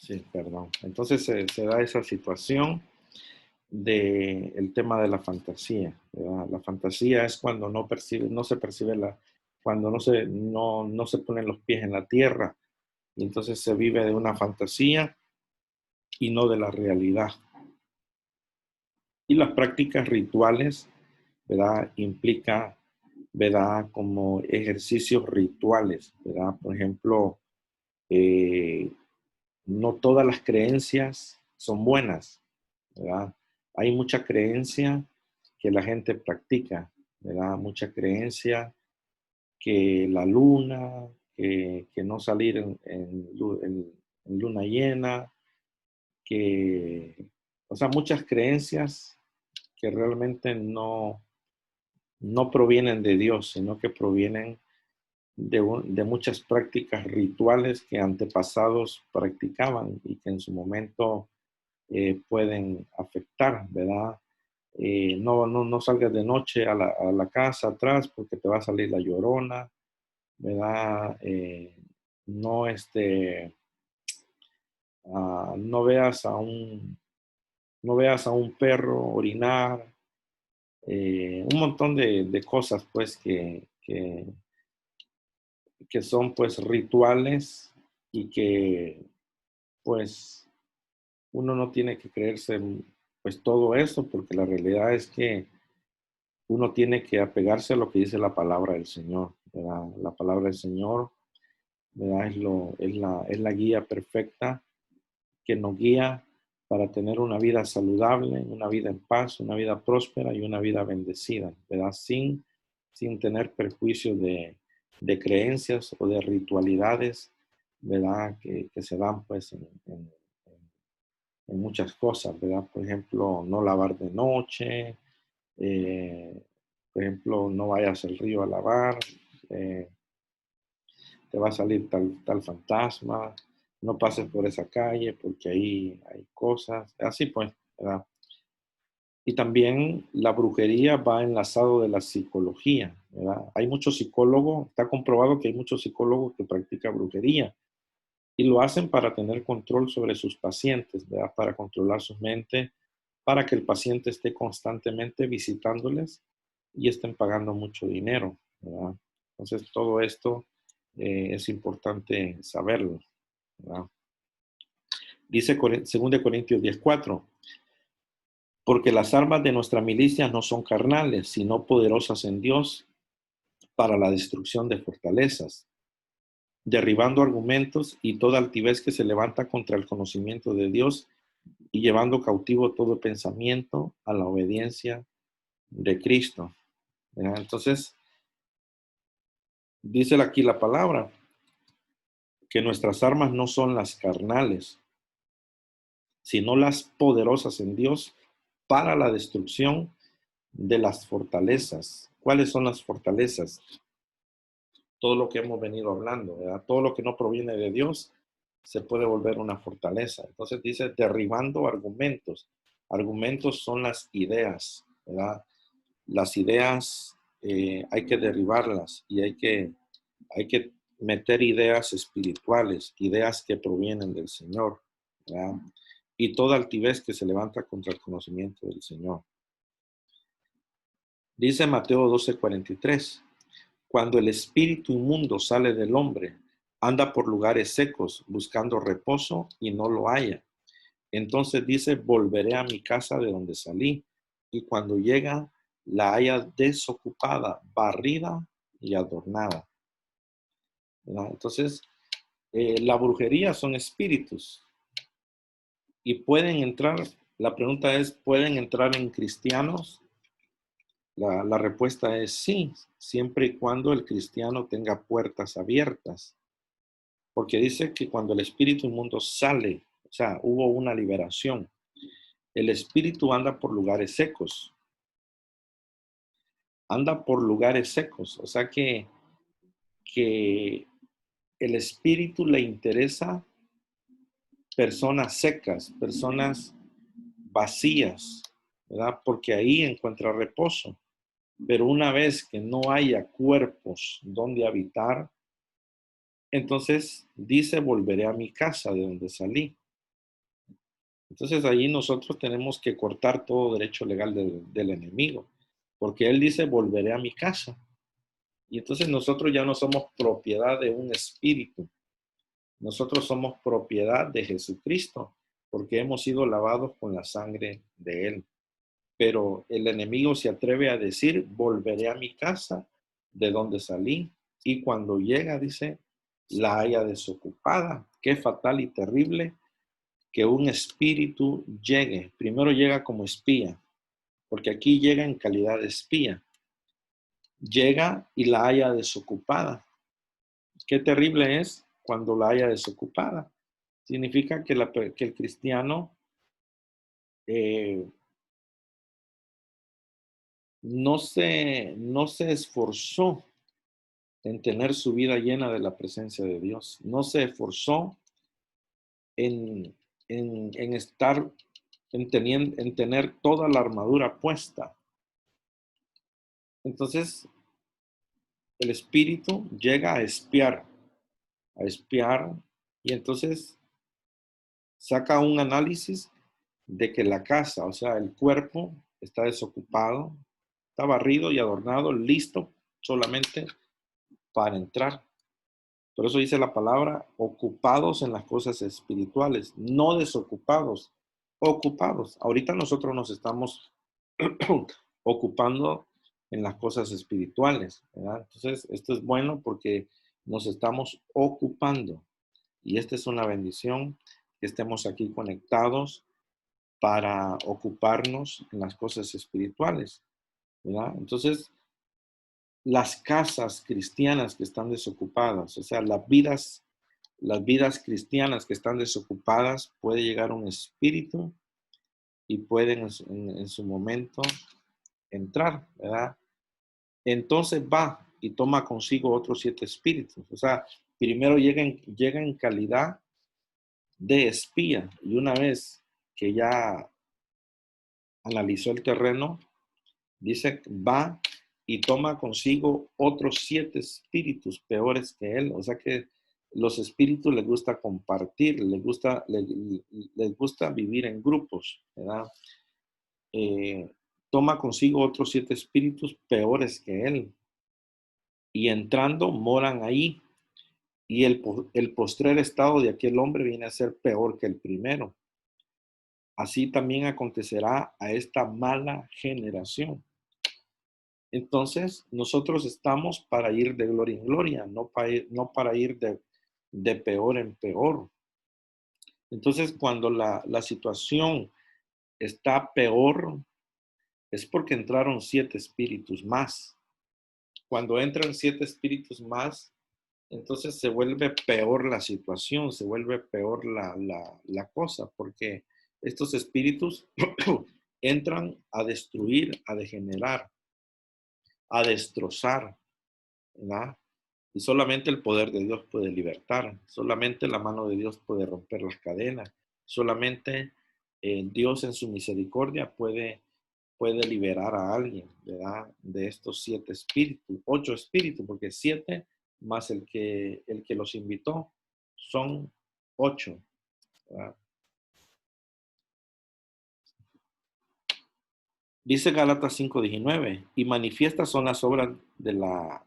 Sí, perdón. Entonces se da esa situación del tema de la fantasía, ¿verdad? La fantasía es cuando no se percibe cuando no se ponen los pies en la tierra, y entonces se vive de una fantasía y no de la realidad. Y las prácticas rituales, ¿verdad? Implica, ¿verdad? Como ejercicios rituales, ¿verdad? Por ejemplo, eh, no todas las creencias son buenas, ¿verdad? Hay mucha creencia que la gente practica, ¿verdad? Mucha creencia que la luna, que no salir en luna llena, o sea, muchas creencias que realmente no provienen de Dios, sino que provienen de muchas prácticas rituales que antepasados practicaban y que en su momento pueden afectar, ¿verdad? No salgas de noche a la casa atrás porque te va a salir la llorona, ¿verdad? No, no veas a un perro orinar, un montón de cosas, pues, que son, pues, rituales y que, pues, uno no tiene que creerse, pues, todo eso, porque la realidad es que uno tiene que apegarse a lo que dice la palabra del Señor, ¿verdad? La palabra del Señor, ¿verdad? Es la guía perfecta que nos guía para tener una vida saludable, una vida en paz, una vida próspera y una vida bendecida, ¿verdad? Sin tener perjuicios de creencias o de ritualidades, ¿verdad? Que se dan, pues, en muchas cosas, ¿verdad? Por ejemplo, no lavar de noche, eh, por ejemplo, no vayas al río a lavar, eh, te va a salir tal fantasma, no pases por esa calle porque ahí hay cosas, así pues, ¿verdad? Y también la brujería va enlazado de la psicología, ¿verdad? Hay muchos psicólogos, está comprobado que hay muchos psicólogos que practican brujería y lo hacen para tener control sobre sus pacientes, ¿verdad? Para controlar su mente, para que el paciente esté constantemente visitándoles y estén pagando mucho dinero, ¿verdad? Entonces, todo esto es importante saberlo, ¿verdad? Dice 2 Corintios 10:4, porque las armas de nuestra milicia no son carnales, sino poderosas en Dios para la destrucción de fortalezas, derribando argumentos y toda altivez que se levanta contra el conocimiento de Dios y llevando cautivo todo pensamiento a la obediencia de Cristo. ¿Verdad? Entonces, dice aquí la palabra, que nuestras armas no son las carnales, sino las poderosas en Dios para la destrucción de las fortalezas. ¿Cuáles son las fortalezas? Todo lo que hemos venido hablando, ¿verdad? Todo lo que no proviene de Dios se puede volver una fortaleza. Entonces dice, derribando argumentos. Argumentos son las ideas, ¿verdad? Las ideas hay que derribarlas y hay que meter ideas espirituales, ideas que provienen del Señor, ¿verdad? Y toda altivez que se levanta contra el conocimiento del Señor. Dice Mateo 12:43, cuando el espíritu inmundo sale del hombre, anda por lugares secos buscando reposo y no lo halla. Entonces dice, volveré a mi casa de donde salí, y cuando llega, la haya desocupada, barrida y adornada. ¿Verdad? Entonces, la brujería son espíritus y pueden entrar, la pregunta es, ¿pueden entrar en cristianos? La respuesta es sí, siempre y cuando el cristiano tenga puertas abiertas, porque dice que cuando el espíritu inmundo sale, o sea, hubo una liberación, el espíritu anda por lugares secos, o sea que el espíritu le interesa personas secas, personas vacías, ¿verdad? Porque ahí encuentra reposo. Pero una vez que no haya cuerpos donde habitar, entonces dice, volveré a mi casa de donde salí. Entonces ahí nosotros tenemos que cortar todo derecho legal del enemigo, porque él dice, volveré a mi casa. Y entonces nosotros ya no somos propiedad de un espíritu, nosotros somos propiedad de Jesucristo, porque hemos sido lavados con la sangre de él. Pero el enemigo se atreve a decir, volveré a mi casa de donde salí. Y cuando llega, dice, la haya desocupada. Qué fatal y terrible que un espíritu llegue. Primero llega como espía, porque aquí llega en calidad de espía. Llega y la haya desocupada. Qué terrible es cuando la haya desocupada. Significa que el cristiano eh, no se esforzó en tener su vida llena de la presencia de Dios. No se esforzó en, en estar, en tener toda la armadura puesta. Entonces, el espíritu llega a espiar, y entonces saca un análisis de que la casa, o sea, el cuerpo está desocupado, está barrido y adornado, listo solamente para entrar. Por eso dice la palabra, ocupados en las cosas espirituales, no desocupados, ocupados. Ahorita nosotros nos estamos ocupando en las cosas espirituales, ¿verdad? Entonces, esto es bueno porque nos estamos ocupando. Y esta es una bendición que estemos aquí conectados para ocuparnos en las cosas espirituales, ¿verdad? Entonces, las casas cristianas que están desocupadas, o sea, las vidas cristianas que están desocupadas, puede llegar un espíritu y pueden en su momento entrar, ¿verdad? Entonces va y toma consigo otros 7 espíritus. O sea, primero llega en calidad de espía, y una vez que ya analizó el terreno, dice, va y toma consigo otros 7 espíritus peores que él. O sea que los espíritus les gusta compartir, les gusta vivir en grupos, ¿verdad? Toma consigo otros 7 espíritus peores que él, y entrando moran ahí. Y el postrer estado de aquel hombre viene a ser peor que el primero. Así también acontecerá a esta mala generación. Entonces, nosotros estamos para ir de gloria en gloria, no para ir de peor en peor. Entonces, cuando la situación está peor, es porque entraron 7 espíritus más. Cuando entran 7 espíritus más, entonces se vuelve peor la situación, se vuelve peor la cosa, porque estos espíritus entran a destruir, a degenerar, a destrozar, ¿verdad? Y solamente el poder de Dios puede libertar, solamente la mano de Dios puede romper las cadenas, solamente Dios en su misericordia puede liberar a alguien, ¿verdad? De estos 7 espíritus, 8 espíritus, porque 7 más el que los invitó son 8, ¿verdad? Dice Gálatas 5:19, y manifiestas son las obras de la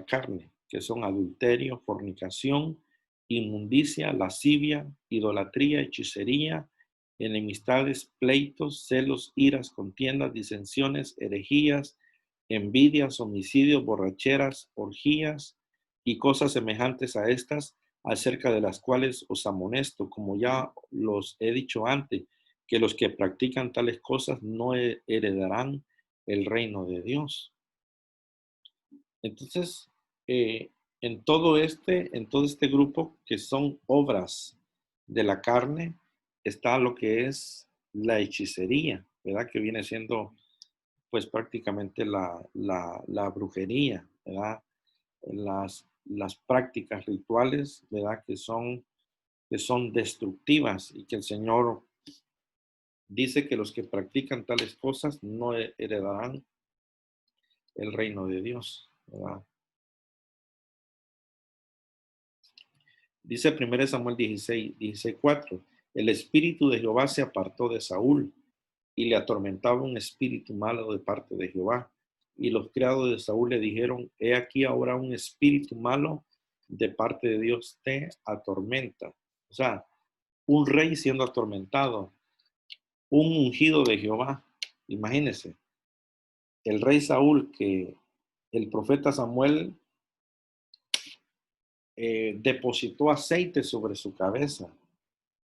carne, que son adulterio, fornicación, inmundicia, lascivia, idolatría, hechicería, enemistades, pleitos, celos, iras, contiendas, disensiones, herejías, envidias, homicidios, borracheras, orgías y cosas semejantes a estas, acerca de las cuales os amonesto, como ya los he dicho antes, que los que practican tales cosas no heredarán el reino de Dios. Entonces, en todo este grupo que son obras de la carne, está lo que es la hechicería, ¿verdad? Que viene siendo pues prácticamente la brujería, ¿verdad? Las prácticas rituales, ¿verdad? Que son destructivas, y que el Señor dice que los que practican tales cosas no heredarán el reino de Dios, ¿verdad? Dice 1 Samuel 16:4, el espíritu de Jehová se apartó de Saúl y le atormentaba un espíritu malo de parte de Jehová. Y los criados de Saúl le dijeron, he aquí ahora un espíritu malo de parte de Dios te atormenta. O sea, un rey siendo atormentado, un ungido de Jehová. Imagínense, el rey Saúl, que el profeta Samuel depositó aceite sobre su cabeza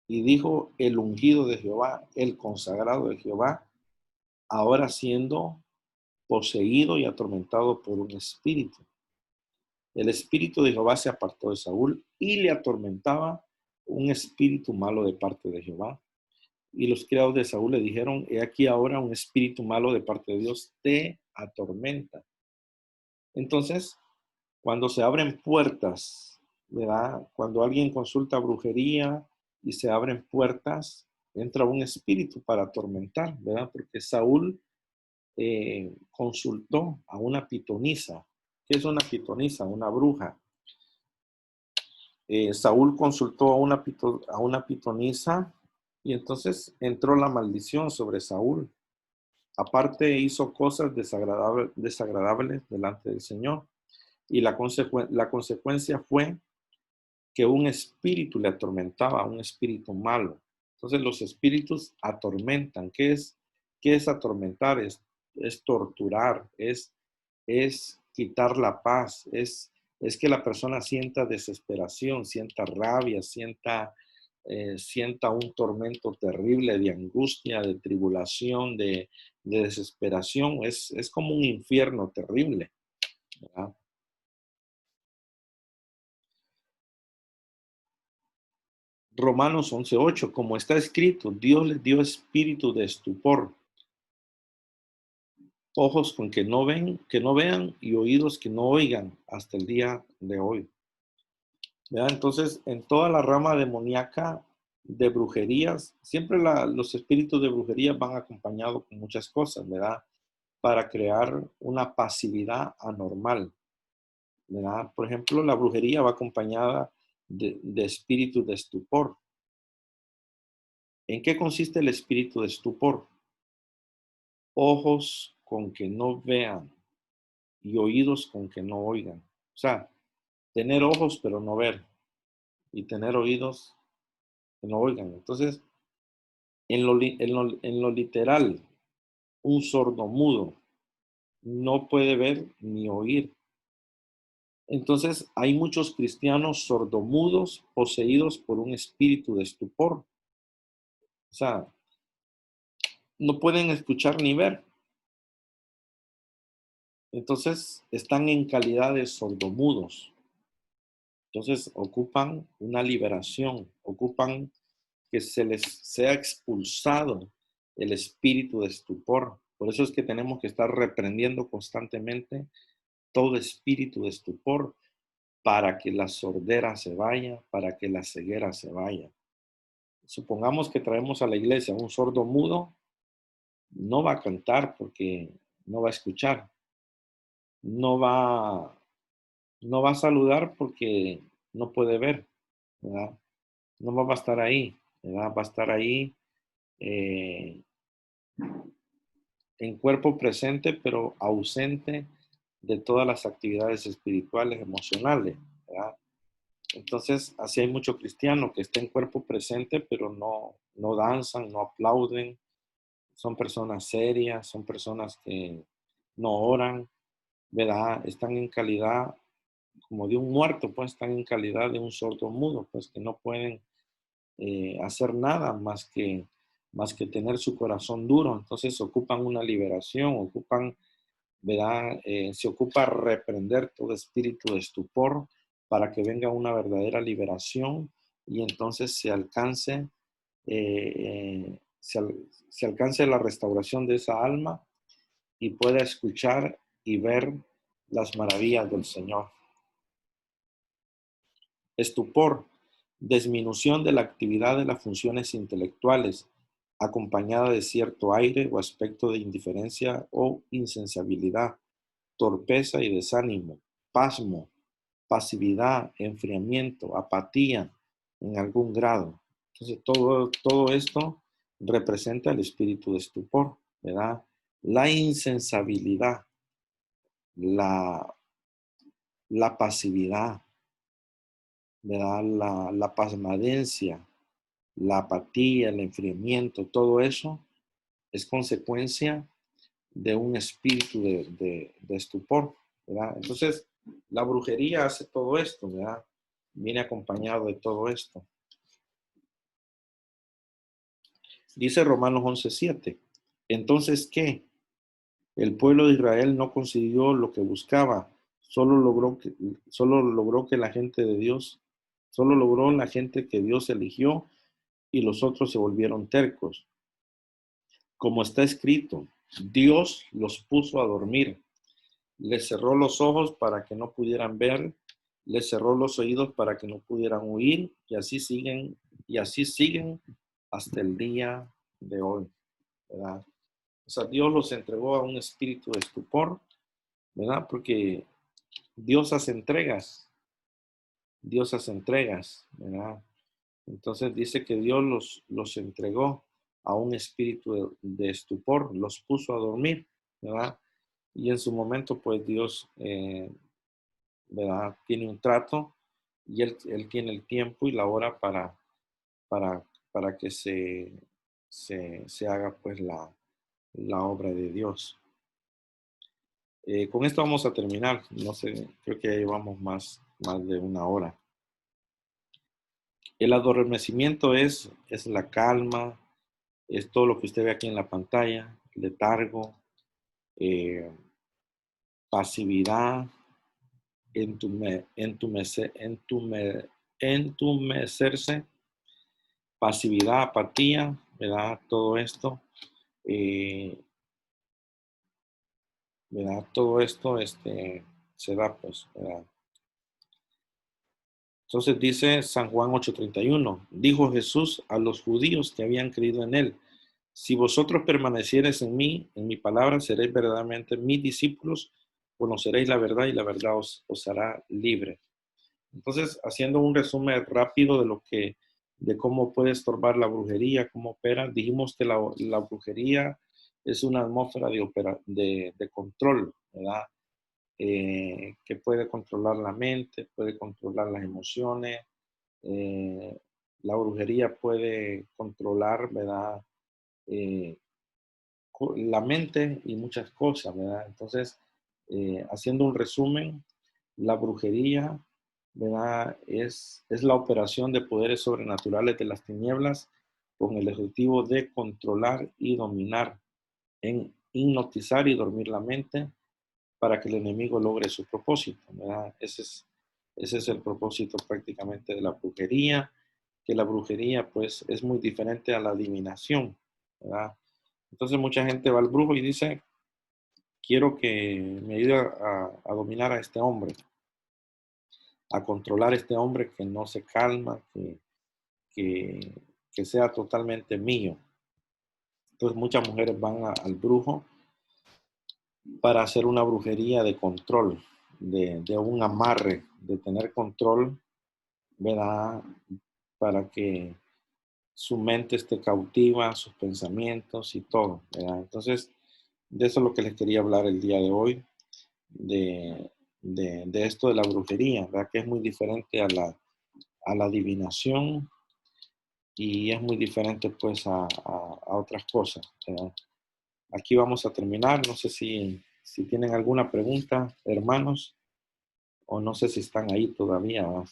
y dijo, el ungido de Jehová, el consagrado de Jehová, ahora siendo poseído y atormentado por un espíritu. El espíritu de Jehová se apartó de Saúl y le atormentaba un espíritu malo de parte de Jehová. Y los criados de Saúl le dijeron, he aquí ahora un espíritu malo de parte de Dios te atormenta. Entonces, cuando se abren puertas, ¿verdad? Cuando alguien consulta brujería y se abren puertas, entra un espíritu para atormentar, ¿verdad? Porque Saúl consultó a una pitonisa. ¿Qué es una pitonisa? Una bruja. Saúl consultó a una pitonisa y entonces entró la maldición sobre Saúl. Aparte hizo cosas desagradables delante del Señor. Y la consecuencia fue que un espíritu le atormentaba, un espíritu malo. Entonces los espíritus atormentan. ¿Qué es atormentar? Es torturar, es quitar la paz, es que la persona sienta desesperación, sienta rabia, sienta un tormento terrible de angustia, de tribulación, de desesperación. Es como un infierno terrible, ¿verdad? Romanos 11:8, como está escrito, Dios les dio espíritu de estupor, ojos con que no vean y oídos que no oigan hasta el día de hoy. ¿Verdad? Entonces, en toda la rama demoníaca de brujerías, siempre los espíritus de brujería van acompañados con muchas cosas, ¿verdad? Para crear una pasividad anormal, ¿verdad? Por ejemplo, la brujería va acompañada de espíritus de estupor. ¿En qué consiste el espíritu de estupor? Ojos con que no vean y oídos con que no oigan. O sea, tener ojos pero no ver y tener oídos que no oigan. Entonces, en lo literal, un sordomudo no puede ver ni oír. Entonces, hay muchos cristianos sordomudos poseídos por un espíritu de estupor. O sea, no pueden escuchar ni ver. Entonces, están en calidad de sordomudos. Entonces, ocupan una liberación, ocupan que se les sea expulsado el espíritu de estupor. Por eso es que tenemos que estar reprendiendo constantemente todo espíritu de estupor para que la sordera se vaya, para que la ceguera se vaya. Supongamos que traemos a la iglesia un sordo mudo, no va a cantar porque no va a escuchar, no va, no va a saludar porque no puede ver, ¿verdad? No va a estar ahí, ¿verdad? Va a estar ahí eh, en cuerpo presente, pero ausente de todas las actividades espirituales, emocionales, ¿verdad? Entonces, así hay mucho cristiano que está en cuerpo presente, pero no danzan, no aplauden, son personas serias, son personas que no oran, ¿verdad? Están en calidad como de un muerto, pues están en calidad de un sordo mudo, pues que no pueden hacer nada más que tener su corazón duro. Entonces ocupan una liberación, ocupan, ¿verdad? Se ocupa reprender todo espíritu de estupor para que venga una verdadera liberación y entonces se alcance la restauración de esa alma y pueda escuchar y ver las maravillas del Señor. Estupor, disminución de la actividad de las funciones intelectuales, acompañada de cierto aire o aspecto de indiferencia o insensibilidad, torpeza y desánimo, pasmo, pasividad, enfriamiento, apatía en algún grado. Entonces, todo esto representa el espíritu de estupor, ¿verdad? La insensibilidad, la, la pasividad, ¿verdad? La pasmadencia, la apatía, el enfriamiento, todo eso es consecuencia de un espíritu de estupor, ¿verdad? Entonces, la brujería hace todo esto, ¿verdad? Viene acompañado de todo esto. Dice Romanos 11:7. Entonces, ¿qué? El pueblo de Israel no consiguió lo que buscaba, solo logró que la gente de Dios, solo logró la gente que Dios eligió y los otros se volvieron tercos. Como está escrito, Dios los puso a dormir, les cerró los ojos para que no pudieran ver, les cerró los oídos para que no pudieran oír, y así siguen hasta el día de hoy, ¿verdad? O sea, Dios los entregó a un espíritu de estupor, ¿verdad? Porque Dios hace entregas, ¿verdad? Entonces dice que Dios los entregó a un espíritu de estupor, los puso a dormir, ¿verdad? Y en su momento, pues Dios, ¿verdad? Tiene un trato y él tiene el tiempo y la hora para, para que se haga pues la obra de Dios. Con esto vamos a terminar. No sé, creo que ya llevamos más de una hora. El adormecimiento es la calma, es todo lo que usted ve aquí en la pantalla, letargo, pasividad, entumecerse, pasividad, apatía, ¿verdad? Todo esto, ¿verdad? Todo esto se da, pues, ¿verdad? Entonces dice San Juan 8:31, dijo Jesús a los judíos que habían creído en él, si vosotros permaneciereis en mí, en mi palabra, seréis verdaderamente mis discípulos, conoceréis la verdad y la verdad os hará libre. Entonces, haciendo un resumen rápido de cómo puede estorbar la brujería, cómo opera, dijimos que la brujería es una atmósfera de control, ¿verdad? Que puede controlar la mente, puede controlar las emociones. La brujería puede controlar, ¿verdad? Eh, la mente y muchas cosas, ¿verdad? Entonces, haciendo un resumen, la brujería, ¿verdad? Es la operación de poderes sobrenaturales de las tinieblas con el objetivo de controlar y dominar, en hipnotizar y dormir la mente para que el enemigo logre su propósito, ¿verdad? Ese es el propósito prácticamente de la brujería, que la brujería pues es muy diferente a la adivinación, ¿verdad? Entonces mucha gente va al brujo y dice, quiero que me ayude a dominar a este hombre, a controlar a este hombre que no se calma, que, que sea totalmente mío. Entonces muchas mujeres van al brujo para hacer una brujería de control, de un amarre, de tener control, ¿verdad? Para que su mente esté cautiva, sus pensamientos y todo, ¿verdad? Entonces, de eso es lo que les quería hablar el día de hoy, de esto de la brujería, ¿verdad? Que es muy diferente a la adivinación y es muy diferente pues a otras cosas, ¿verdad? Aquí vamos a terminar, no sé si tienen alguna pregunta, hermanos, o no sé si están ahí todavía, ¿verdad?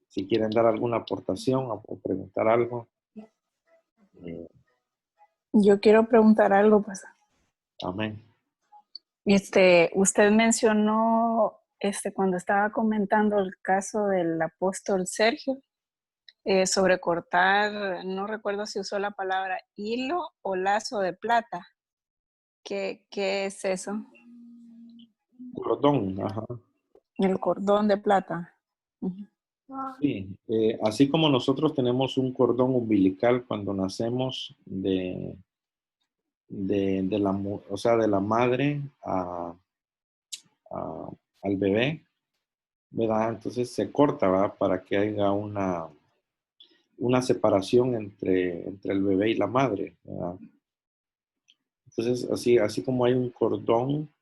Si quieren dar alguna aportación o preguntar algo. Yo quiero preguntar algo, pues. Amén. Usted mencionó, cuando estaba comentando el caso del apóstol Sergio, sobre cortar, no recuerdo si usó la palabra hilo o lazo de plata. ¿Qué es eso? Cordón, ajá. El cordón de plata. Uh-huh. Sí, así como nosotros tenemos un cordón umbilical cuando nacemos o sea, de la madre al bebé, ¿verdad? Entonces se corta, ¿verdad? Para que haya una una separación entre el bebé y la madre, ¿verdad? Entonces, así como hay un cordón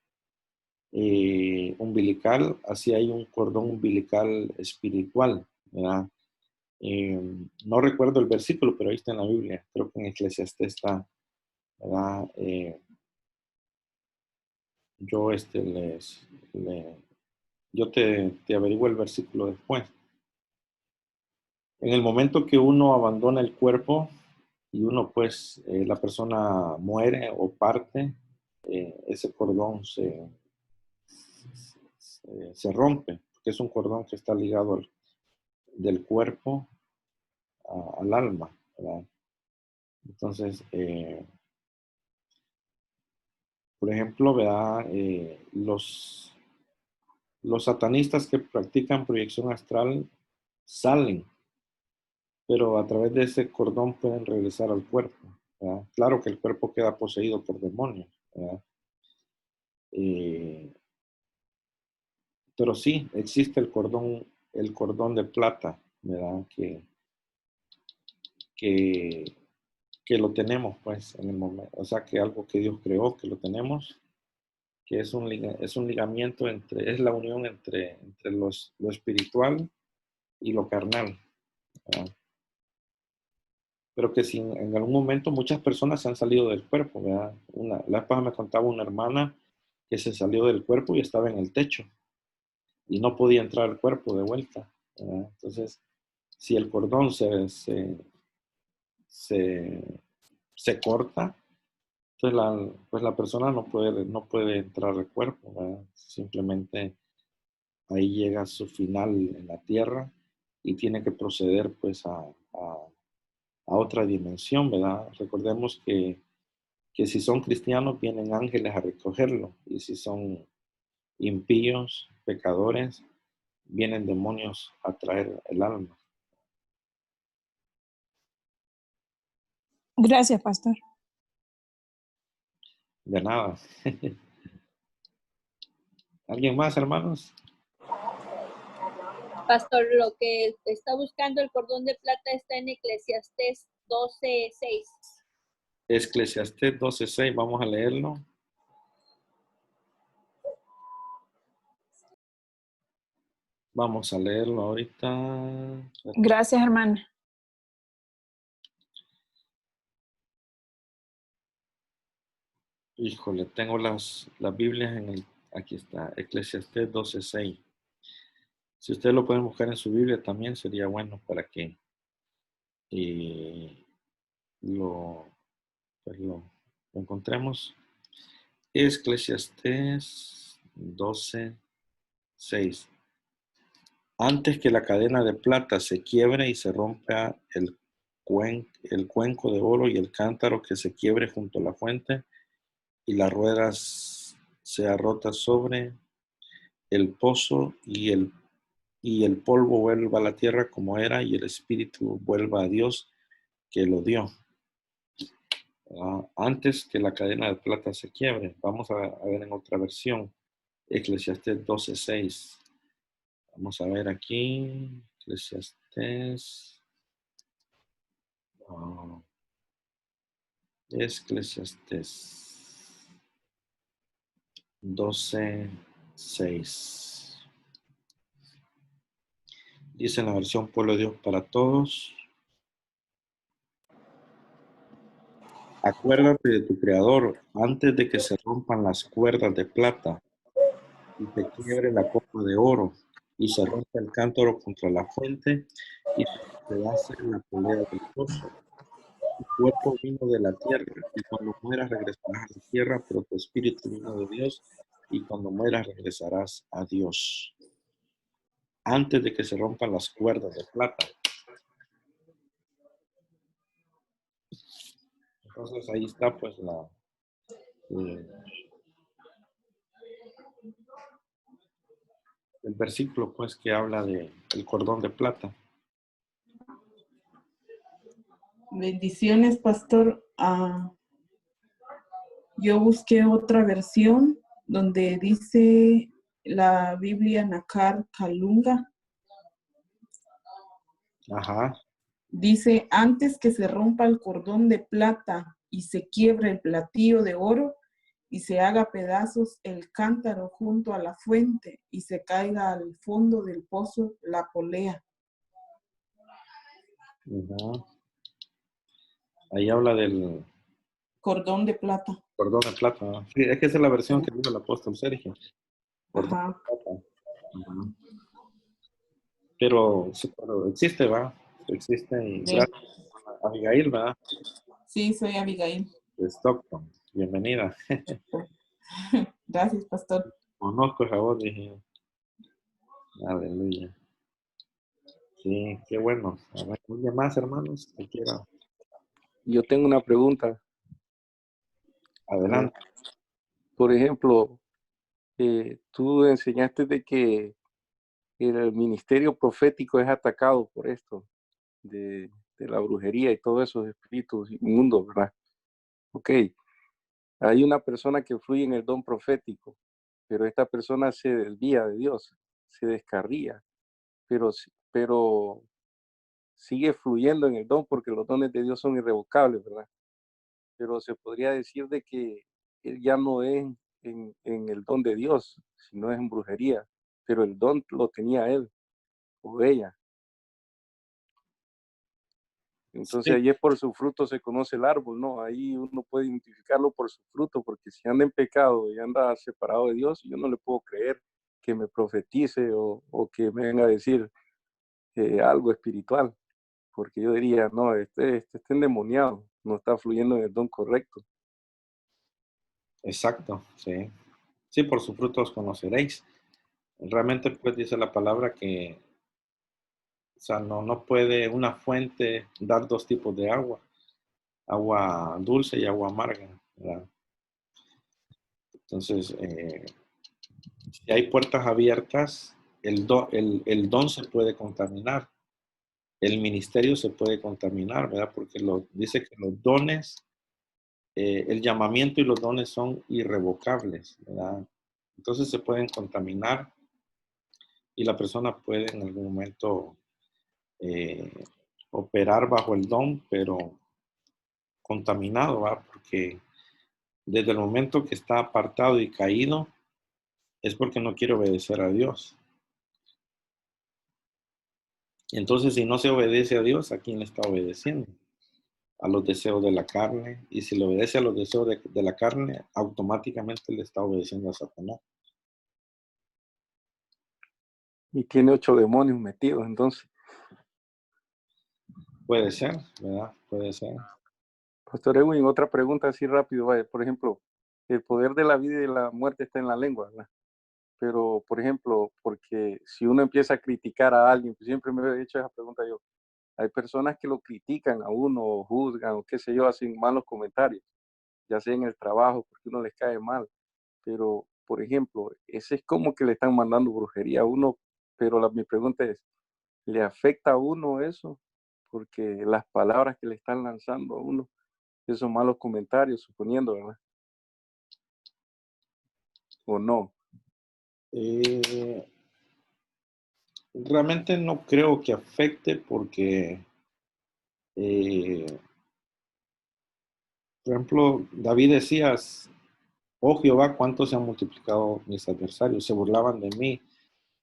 umbilical, así hay un cordón umbilical espiritual, ¿verdad? No recuerdo el versículo, pero ahí está en la Biblia. Creo que en Eclesiastés está, ¿verdad? Yo yo te averiguo el versículo después. En el momento que uno abandona el cuerpo y uno, pues, la persona muere o parte, ese cordón se rompe, porque es un cordón que está ligado del cuerpo al alma, ¿verdad? Entonces, por ejemplo, ¿verdad? Los satanistas que practican proyección astral salen, pero a través de ese cordón pueden regresar al cuerpo, ¿verdad? Claro que el cuerpo queda poseído por demonios, ¿verdad? Pero sí, existe el cordón de plata, ¿verdad? Que, que lo tenemos, pues, en el momento. O sea, que algo que Dios creó, que lo tenemos, que es un ligamiento es la unión entre lo espiritual y lo carnal, ¿verdad? Pero que si en algún momento muchas personas se han salido del cuerpo, ¿verdad? La vez pasada me contaba una hermana que se salió del cuerpo y estaba en el techo y no podía entrar al cuerpo de vuelta, ¿verdad? Entonces, si el cordón se corta, entonces pues la persona no puede entrar al cuerpo, ¿verdad? Simplemente ahí llega a su final en la tierra y tiene que proceder pues a otra dimensión, ¿verdad? Recordemos que si son cristianos vienen ángeles a recogerlo y si son impíos, pecadores, vienen demonios a traer el alma. Gracias, pastor. De nada. ¿Alguien más, hermanos? Pastor, lo que está buscando el cordón de plata está en Eclesiastés 12:6. Eclesiastés 12:6, vamos a leerlo. Vamos a leerlo ahorita. Gracias, hermana. Híjole, tengo las Biblias aquí está, Eclesiastés 12:6. Si ustedes lo pueden buscar en su Biblia también sería bueno para que pues lo encontremos. Eclesiastés 12:6. Antes que la cadena de plata se quiebre y se rompa el cuenco de oro y el cántaro que se quiebre junto a la fuente y las ruedas sea rota sobre el pozo y el polvo vuelva a la tierra como era y el espíritu vuelva a Dios que lo dio. Antes que la cadena de plata se quiebre. Vamos a ver en otra versión. Eclesiastés 12:6. Vamos a ver aquí. Eclesiastés. Eclesiastés 12:6. Dice en la versión Pueblo de Dios para todos. Acuérdate de tu Creador antes de que se rompan las cuerdas de plata y se quiebre la copa de oro y se rompa el cántaro contra la fuente y se despedace la polea del pozo. Tu cuerpo vino de la tierra y cuando mueras regresarás a la tierra, pero tu espíritu vino de Dios y cuando mueras regresarás a Dios. Antes de que se rompan las cuerdas de plata. Entonces ahí está pues el versículo pues que habla del cordón de plata. Bendiciones, pastor. Yo busqué otra versión donde dice la Biblia Nakar Kalunga. Ajá. Dice, antes que se rompa el cordón de plata y se quiebre el platillo de oro y se haga pedazos el cántaro junto a la fuente y se caiga al fondo del pozo la polea. Ujú. Ahí habla del Cordón de plata. cordón de plata, ¿no? Sí, es que esa es la versión que dijo el apóstol Sergio. Cordón de Ajá. plata. Ujú. Pero existe, ¿va? Existe y Sí, gracias a Abigail, ¿verdad? sí, soy Abigail. De Stockton. Bienvenida. Gracias, pastor. Conozco esa voz, dije. Aleluya. Sí, qué bueno. A ver, ¿alguien más, hermanos? Que quiera. Yo tengo una pregunta. Adelante. Por ejemplo, tú enseñaste de que el ministerio profético es atacado por esto, de la brujería y todos esos espíritus inmundos, ¿verdad? Ok, hay una persona que fluye en el don profético, pero esta persona se desvía de Dios, se descarría, pero sigue fluyendo en el don porque los dones de Dios son irrevocables, ¿verdad? Pero se podría decir de que él ya no es en el don de Dios, sino es en brujería, pero el don lo tenía él o ella. Entonces Sí, ahí es por su fruto se conoce el árbol, ¿no? Ahí uno puede identificarlo por su fruto, porque si anda en pecado y anda separado de Dios, yo no le puedo creer que me profetice o que me venga a decir algo espiritual, porque yo diría, no, este está endemoniado, no está fluyendo en el don correcto. exacto. Sí. Sí, por sus frutos conoceréis. Realmente, pues dice la palabra que, o sea, no puede una fuente dar dos tipos de agua, agua dulce y agua amarga, ¿verdad? Entonces, si hay puertas abiertas, el don se puede contaminar, el ministerio se puede contaminar, ¿verdad? Porque dice que los dones, el llamamiento y los dones son irrevocables, ¿verdad? Entonces se pueden contaminar y la persona puede en algún momento eh, operar bajo el don, pero contaminado, ¿va? Porque desde el momento que está apartado y caído, es porque no quiere obedecer a Dios. Entonces, si no se obedece a Dios, ¿a quién le está obedeciendo? A los deseos de la carne. Y si le obedece a los deseos de la carne, automáticamente le está obedeciendo a Satanás. Y tiene 8 demonios metidos, entonces. Puede ser, ¿verdad? Puede ser. Pastor Edwin, otra pregunta así rápido, vaya. Por ejemplo, el poder de la vida y de la muerte está en la lengua, ¿verdad? Pero, por ejemplo, porque si uno empieza a criticar a alguien, pues siempre me he hecho esa pregunta yo, hay personas que lo critican a uno, o juzgan, o qué sé yo, hacen malos comentarios, ya sea en el trabajo, porque uno les cae mal. Pero, por ejemplo, ese es como que le están mandando brujería a uno, pero mi pregunta es, ¿le afecta a uno eso? Porque las palabras que le están lanzando a uno, esos malos comentarios, suponiendo, ¿verdad? ¿O no? Eh, realmente no creo que afecte porque, por ejemplo, David decía, oh Jehová, cuánto se han multiplicado mis adversarios, se burlaban de mí,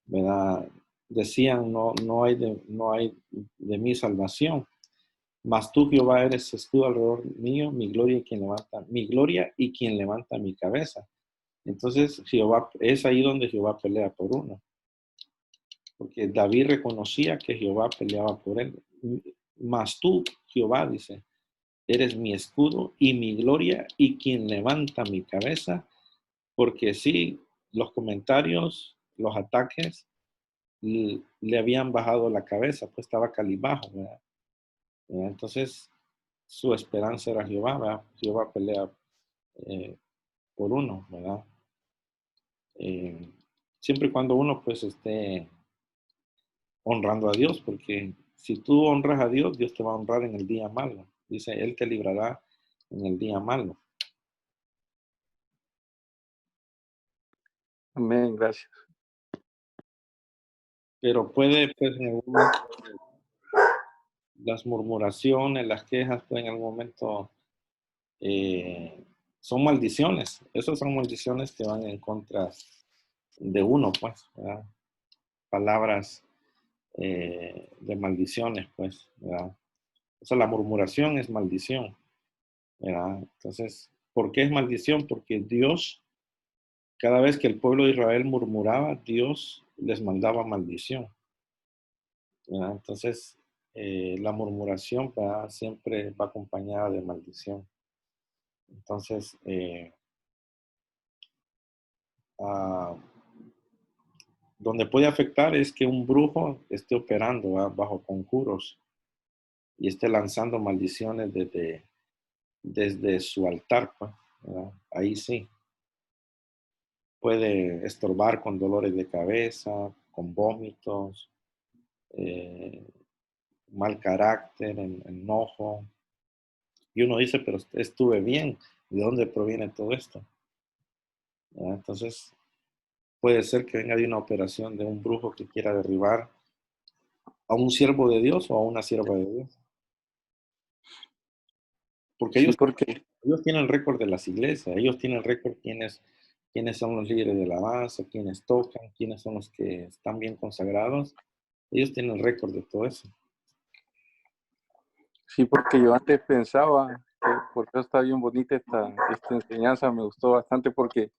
¿verdad? Decían, no hay de mí salvación. Mas tú, Jehová, eres escudo alrededor mío, mi gloria y quien levanta mi cabeza. Entonces, Jehová, es ahí donde Jehová pelea por uno. Porque David reconocía que Jehová peleaba por él. Mas tú, Jehová, dice, eres mi escudo y mi gloria y quien levanta mi cabeza. Porque sí, los comentarios, los ataques, le habían bajado la cabeza, pues estaba calibajo, ¿verdad? Entonces, su esperanza era Jehová, ¿verdad? Jehová pelea eh, por uno, ¿verdad? Eh, siempre y cuando uno pues esté honrando a Dios, porque si tú honras a Dios, Dios te va a honrar en el día malo. Dice, Él te librará en el día malo. Amén, gracias. Pero puede, pues, en algún momento las murmuraciones, las quejas, pues en algún momento son maldiciones. Esas son maldiciones que van en contra de uno, pues, ¿verdad? Palabras de maldiciones, pues, ¿verdad? O sea, la murmuración es maldición, ¿verdad? Entonces, ¿por qué es maldición? Porque Dios, cada vez que el pueblo de Israel murmuraba, Dios les mandaba maldición, ¿verdad? Entonces, la murmuración siempre va acompañada de maldición. Entonces, donde puede afectar es que un brujo esté operando, ¿verdad?, bajo conjuros y esté lanzando maldiciones desde su altar, pues, ¿verdad? Ahí sí. Puede estorbar con dolores de cabeza, con vómitos, eh, mal carácter, enojo. Y uno dice, pero estuve bien. ¿De dónde proviene todo esto? ¿Verdad? Entonces, puede ser que venga de una operación de un brujo que quiera derribar a un siervo de Dios o a una sierva de Dios. Porque Sí, porque ellos tienen récord de las iglesias, ellos tienen récord quiénes son los líderes de alabanza, quiénes tocan, quiénes son los que están bien consagrados. Ellos tienen récord de todo eso. sí, porque yo antes pensaba que, porque está bien bonita esta enseñanza, me gustó bastante porque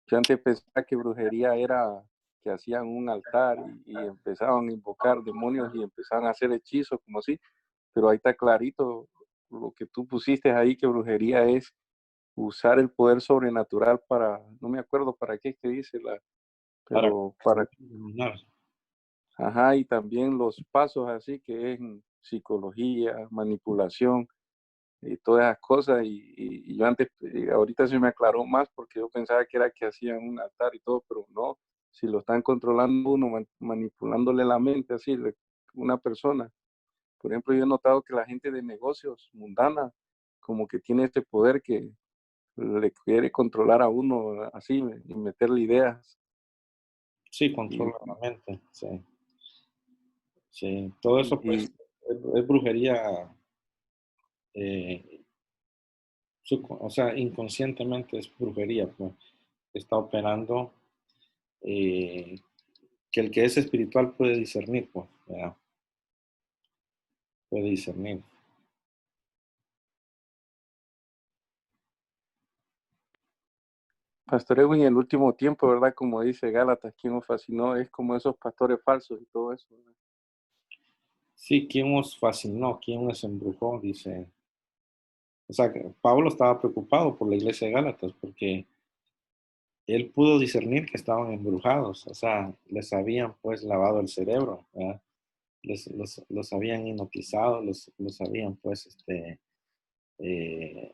yo antes pensaba que brujería era que hacían un altar y empezaban a invocar demonios y empezaban a hacer hechizos como así, pero ahí está clarito lo que tú pusiste ahí, que brujería es usar el poder sobrenatural para, no me acuerdo para qué es que dice Para pero para, eliminar. ajá, y también los pasos así que es psicología, manipulación y todas esas cosas y yo antes, ahorita se me aclaró más porque yo pensaba que era que hacían un altar y todo, pero no, si lo están controlando uno, manipulándole la mente así, una persona. Por ejemplo, yo he notado que la gente de negocios mundana como que tiene este poder que le quiere controlar a uno así y meterle ideas. Sí, Y, controla la mente. Sí, sí. Todo eso pues y es brujería, eh, o sea, inconscientemente es brujería, pues, que está operando, eh, que el que es espiritual puede discernir, pues, ¿verdad? Puede discernir. Pastor Edwin, en el último tiempo, ¿verdad? Como dice Gálatas, quien nos fascinó es como esos pastores falsos y todo eso, ¿verdad? Sí, ¿quién os fascinó? ¿Quién os embrujó? Dice. O sea, que Pablo estaba preocupado por la iglesia de Gálatas porque él pudo discernir que estaban embrujados. O sea, les habían pues lavado el cerebro, ¿verdad? Los habían hipnotizado, los habían pues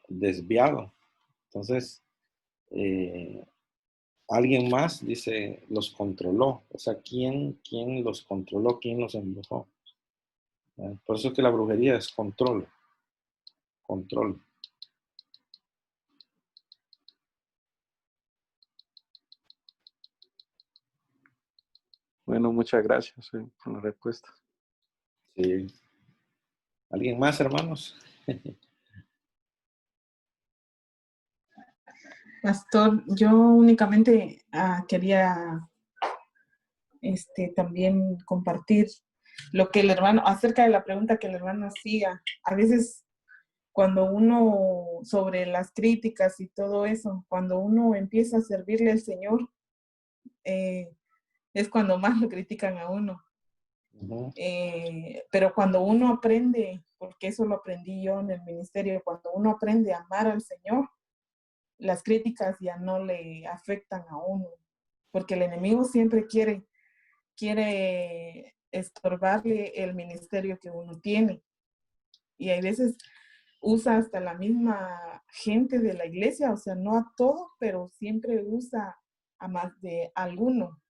desviado. Entonces, eh, alguien más, dice, los controló. O sea, ¿quién los controló? ¿Quién los embrujó? ¿Verdad? Por eso es que la brujería es control, control. Bueno, muchas gracias por la respuesta. Sí. ¿Alguien más, hermanos? Pastor, yo únicamente quería también compartir lo que el hermano, acerca de la pregunta que el hermano hacía. A veces cuando uno, sobre las críticas y todo eso, cuando uno empieza a servirle al Señor, es cuando más lo critican a uno. Uh-huh. Pero cuando uno aprende, porque eso lo aprendí yo en el ministerio, cuando uno aprende a amar al Señor, las críticas ya no le afectan a uno, porque el enemigo siempre quiere estorbarle el ministerio que uno tiene. Y hay veces usa hasta la misma gente de la iglesia, o sea, no a todos, pero siempre usa a más de alguno.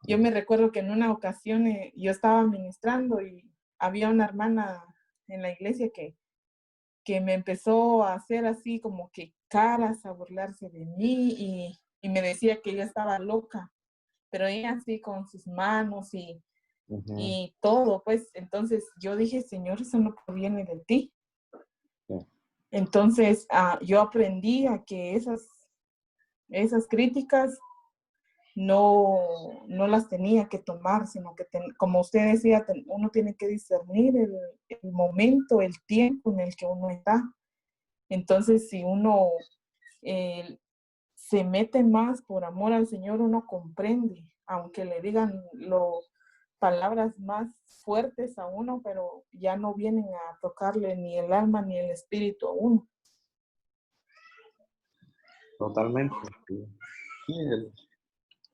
Yo me recuerdo que en una ocasión yo estaba ministrando y había una hermana en la iglesia que me empezó a hacer así como que caras, a burlarse de mí y me decía que yo estaba loca, pero ella así con sus manos y Ujú. y todo, pues. Entonces yo dije, Señor, eso no proviene de ti. Sí. Entonces yo aprendí a que esas críticas no las tenía que tomar, sino que, como usted decía, uno tiene que discernir el momento, el tiempo en el que uno está. Entonces, si uno eh, se mete más por amor al Señor, uno comprende, aunque le digan palabras más fuertes a uno, pero ya no vienen a tocarle ni el alma ni el espíritu a uno. Totalmente. Sí.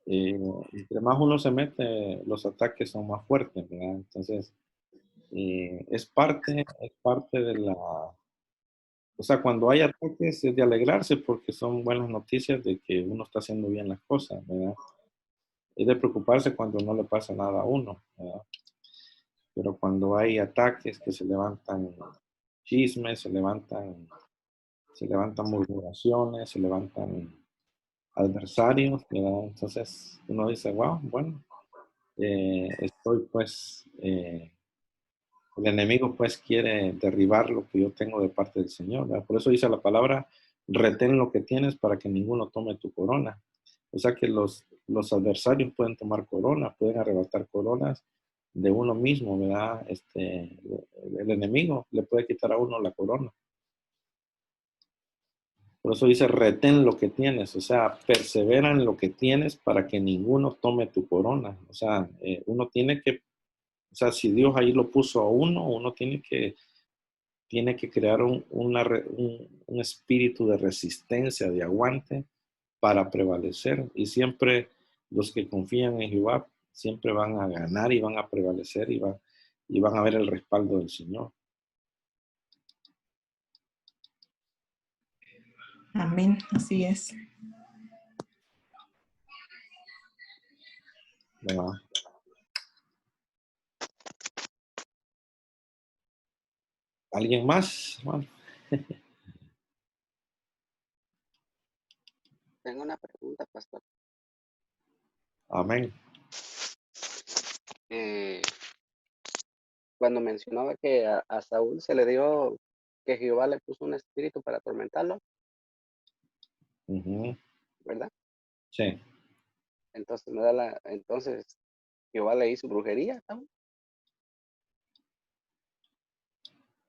Sí, entre más uno se mete, los ataques son más fuertes, ¿verdad? Entonces, es parte de la... O sea, cuando hay ataques es de alegrarse porque son buenas noticias de que uno está haciendo bien las cosas, ¿verdad? Es de preocuparse cuando no le pasa nada a uno, ¿verdad? Pero cuando hay ataques que se levantan chismes, se levantan murmuraciones, se levantan adversarios, ¿verdad? Entonces uno dice, wow, bueno, estoy pues, el enemigo pues quiere derribar lo que yo tengo de parte del Señor, ¿verdad? Por eso dice la palabra, retén lo que tienes para que ninguno tome tu corona. O sea que los adversarios pueden tomar corona, pueden arrebatar coronas de uno mismo, ¿verdad? El enemigo le puede quitar a uno la corona. Por eso dice, retén lo que tienes, o sea, persevera en lo que tienes para que ninguno tome tu corona. O sea, uno tiene que, o sea, si Dios ahí lo puso a uno tiene que crear un espíritu de resistencia, de aguante para prevalecer. Y siempre los que confían en Jehová siempre van a ganar y van a prevalecer y van a ver el respaldo del Señor. Amén, así es. ¿Verdad? ¿Alguien más, hermano? Tengo una pregunta, pastor. Amén. Eh, Cuando mencionaba que a Saúl se le dio que Jehová le puso un espíritu para atormentarlo, Ujú. ¿verdad? Sí. Entonces entonces Jehová le hizo brujería a Saúl.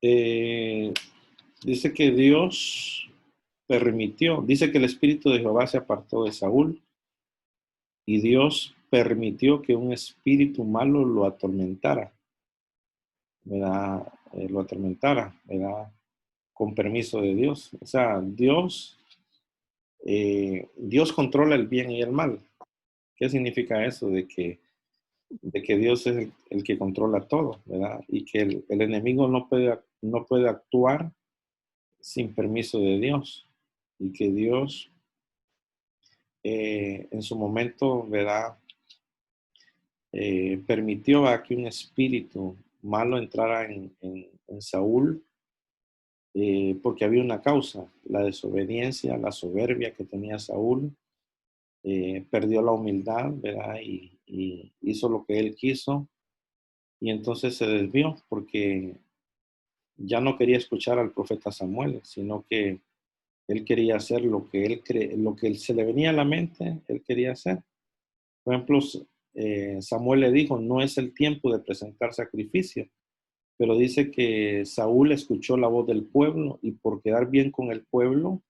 Dice que Dios permitió, dice que el espíritu de Jehová se apartó de Saúl y Dios permitió que un espíritu malo lo atormentara, ¿verdad? Lo atormentara, ¿verdad? Con permiso de Dios. O sea, Dios controla el bien y el mal. ¿Qué significa eso? De que Dios es el que controla todo, ¿verdad? Y que el enemigo no puede actuar sin permiso de Dios. Y que Dios, en su momento, ¿verdad? Permitió a que un espíritu malo entrara en Saúl, porque había una causa, la desobediencia, la soberbia que tenía Saúl. Perdió la humildad, ¿verdad? Y hizo lo que él quiso y entonces se desvió porque ya no quería escuchar al profeta Samuel, sino que él quería hacer lo que se le venía a la mente, él quería hacer. Por ejemplo, Samuel le dijo, no es el tiempo de presentar sacrificio, pero dice que Saúl escuchó la voz del pueblo y por quedar bien con el pueblo,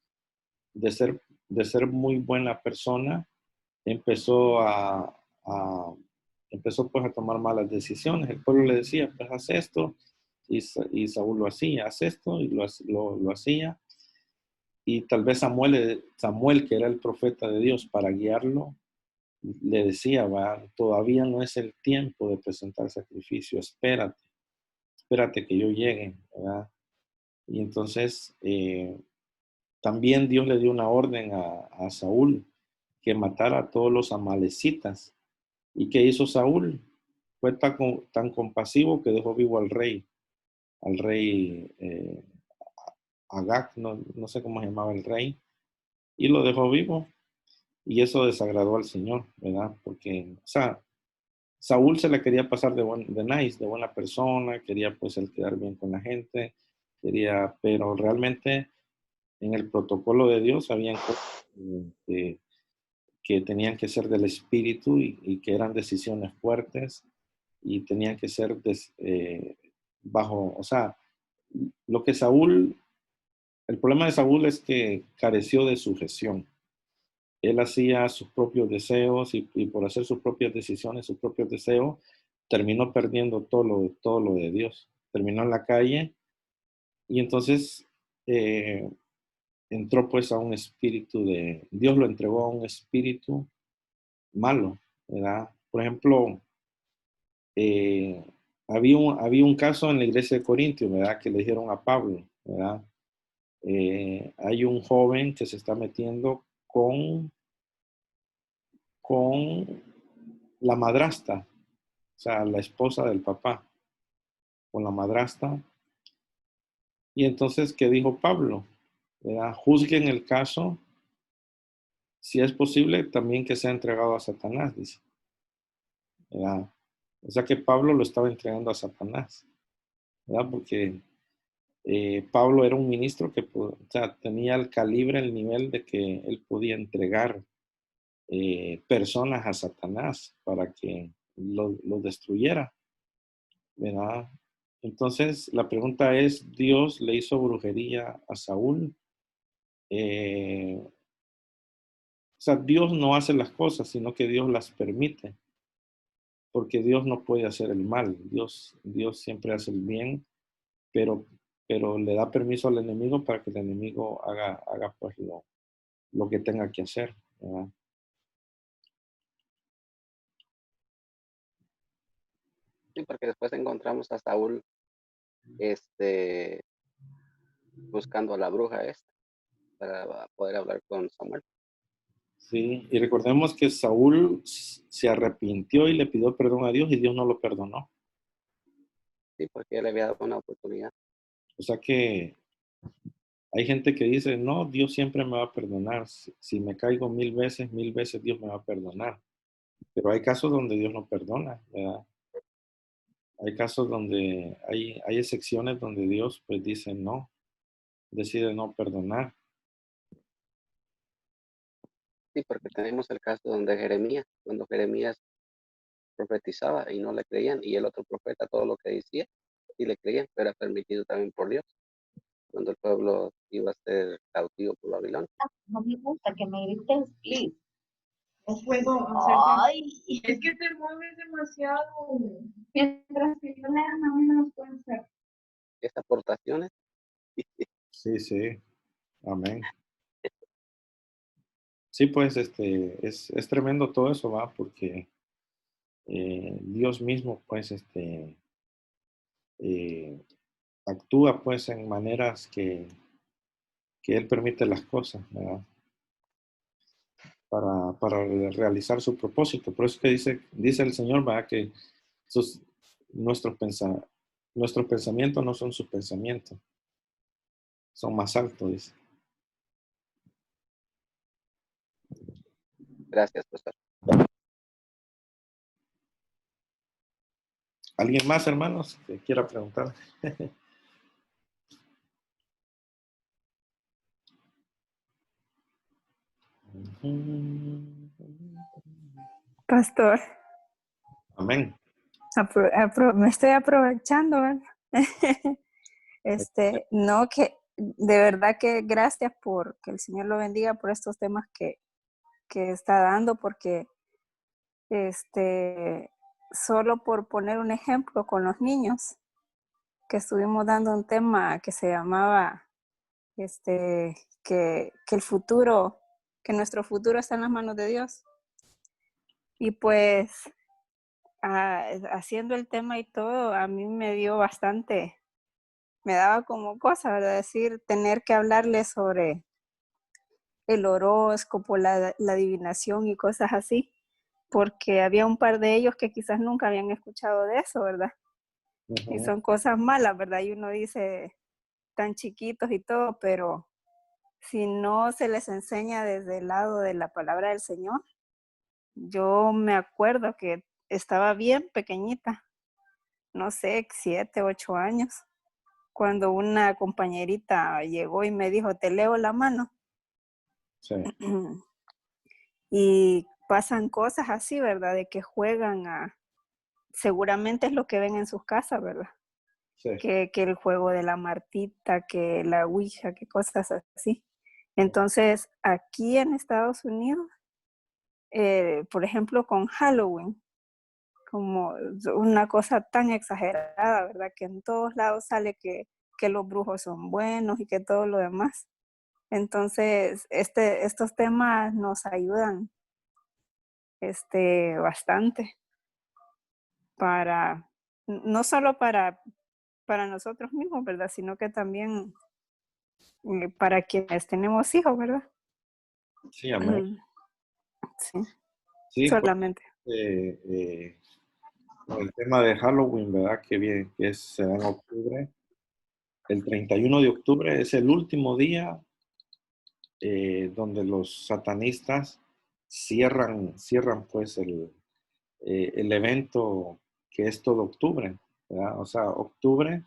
de ser muy buena persona, empezó empezó pues a tomar malas decisiones. El pueblo le decía, pues haz esto, y Saúl lo hacía, haz esto, y lo hacía. Y tal vez Samuel, que era el profeta de Dios, para guiarlo, le decía, va, todavía no es el tiempo de presentar sacrificio, espérate que yo llegue, ¿verdad? Y entonces también Dios le dio una orden a Saúl que matara a todos los amalecitas. ¿Y qué hizo Saúl? Fue tan compasivo que dejó vivo al rey Agag, no sé cómo se llamaba el rey, y lo dejó vivo. Y eso desagradó al Señor, ¿verdad? Porque, o sea, Saúl se le quería pasar de nice, de buena persona, quería pues el quedar bien con la gente, pero realmente en el protocolo de Dios habían cosas que tenían que ser del espíritu y que eran decisiones fuertes y tenían que ser bajo, o sea, lo que Saúl, el problema de Saúl es que careció de sujeción. Él hacía sus propios deseos y por hacer sus propias decisiones, sus propios deseos, terminó perdiendo todo lo de Dios. Terminó en la calle y entonces entró pues a un espíritu Dios lo entregó a un espíritu malo, ¿verdad? Por ejemplo, había un caso en la iglesia de Corintios, ¿verdad? Que le dijeron a Pablo, ¿verdad? Hay un joven que se está metiendo con la madrastra, o sea, la esposa del papá, con la madrastra. Y entonces, ¿qué dijo Pablo? ¿Verdad? Juzguen el caso, si es posible, también que sea entregado a Satanás, dice. ¿Verdad? O sea que Pablo lo estaba entregando a Satanás, ¿verdad? Porque Pablo era un ministro que o sea, tenía el calibre, el nivel de que él podía entregar personas a Satanás para que lo destruyera, ¿verdad? Entonces, la pregunta es, ¿Dios le hizo brujería a Saúl? O sea, Dios no hace las cosas, sino que Dios las permite, porque Dios no puede hacer el mal. Dios siempre hace el bien, pero, pero le da permiso al enemigo para que el enemigo haga pues lo que tenga que hacer, ¿verdad? Sí, porque después encontramos a Saúl este, buscando a la bruja esta para poder hablar con Samuel. Sí, y recordemos que Saúl se arrepintió y le pidió perdón a Dios y Dios no lo perdonó. Sí, porque él le había dado una oportunidad. O sea que hay gente que dice, no, Dios siempre me va a perdonar. Si me caigo 1000 veces Dios me va a perdonar. Pero hay casos donde Dios no perdona, ¿verdad? Hay casos donde hay excepciones donde Dios pues dice no, decide no perdonar. Sí, porque tenemos el caso donde Jeremías, cuando Jeremías profetizaba y no le creían, y el otro profeta todo lo que decía, y le creían, pero era permitido también por Dios, cuando el pueblo iba a ser cautivo por Babilonia. No me gusta que me grites, please. No puedo hacer. Ay, es que te mueves demasiado. Mientras que yo lea, no me lo puedo hacer. Estas aportaciones, Sí, sí, amén. Sí, pues es tremendo todo eso, va, porque Dios mismo, pues, eh, actúa, pues, en maneras que Él permite las cosas, ¿verdad? Para realizar su propósito. Por eso que dice el Señor, ¿verdad? Que sus, nuestros, nuestros pensamientos no son sus pensamientos, son más altos, dice. gracias, pastor. ¿Alguien más, hermanos, que quiera preguntar? Pastor, Amén. me estoy aprovechando, ¿verdad? No, que de verdad que gracias por que el Señor lo bendiga por estos temas que está dando, porque solo por poner un ejemplo con los niños, que estuvimos dando un tema que se llamaba que el futuro, que nuestro futuro está en las manos de Dios. Y pues haciendo el tema y todo, a mí me dio bastante, me daba como cosa, ¿verdad? Decir, tener que hablarles sobre el horóscopo, la adivinación y cosas así, porque había un par de ellos que quizás nunca habían escuchado de eso, ¿verdad? Y son cosas malas, ¿verdad? Y uno dice, tan chiquitos y todo, pero si no se les enseña desde el lado de la palabra del Señor, yo me acuerdo que estaba bien pequeñita, no sé, 7, 8 años, cuando una compañerita llegó y me dijo, te leo la mano. Sí, Y pasan cosas así, ¿verdad? De que juegan seguramente es lo que ven en sus casas, ¿verdad? sí. Que el juego de la martita, que la ouija, que cosas así. Entonces, aquí en Estados Unidos, por ejemplo, con Halloween, como una cosa tan exagerada, ¿verdad? Que en todos lados sale que los brujos son buenos y que todo lo demás. Entonces, estos temas nos ayudan bastante para, no solo para nosotros mismos, ¿verdad? Sino que también para quienes tenemos hijos, ¿verdad? Sí, amén. Sí, Sí, pues, solamente. el tema de Halloween, ¿verdad? Que bien, que será en octubre. El 31 de octubre es el último día donde los satanistas cierran pues el evento que es todo octubre, ¿verdad? O sea, octubre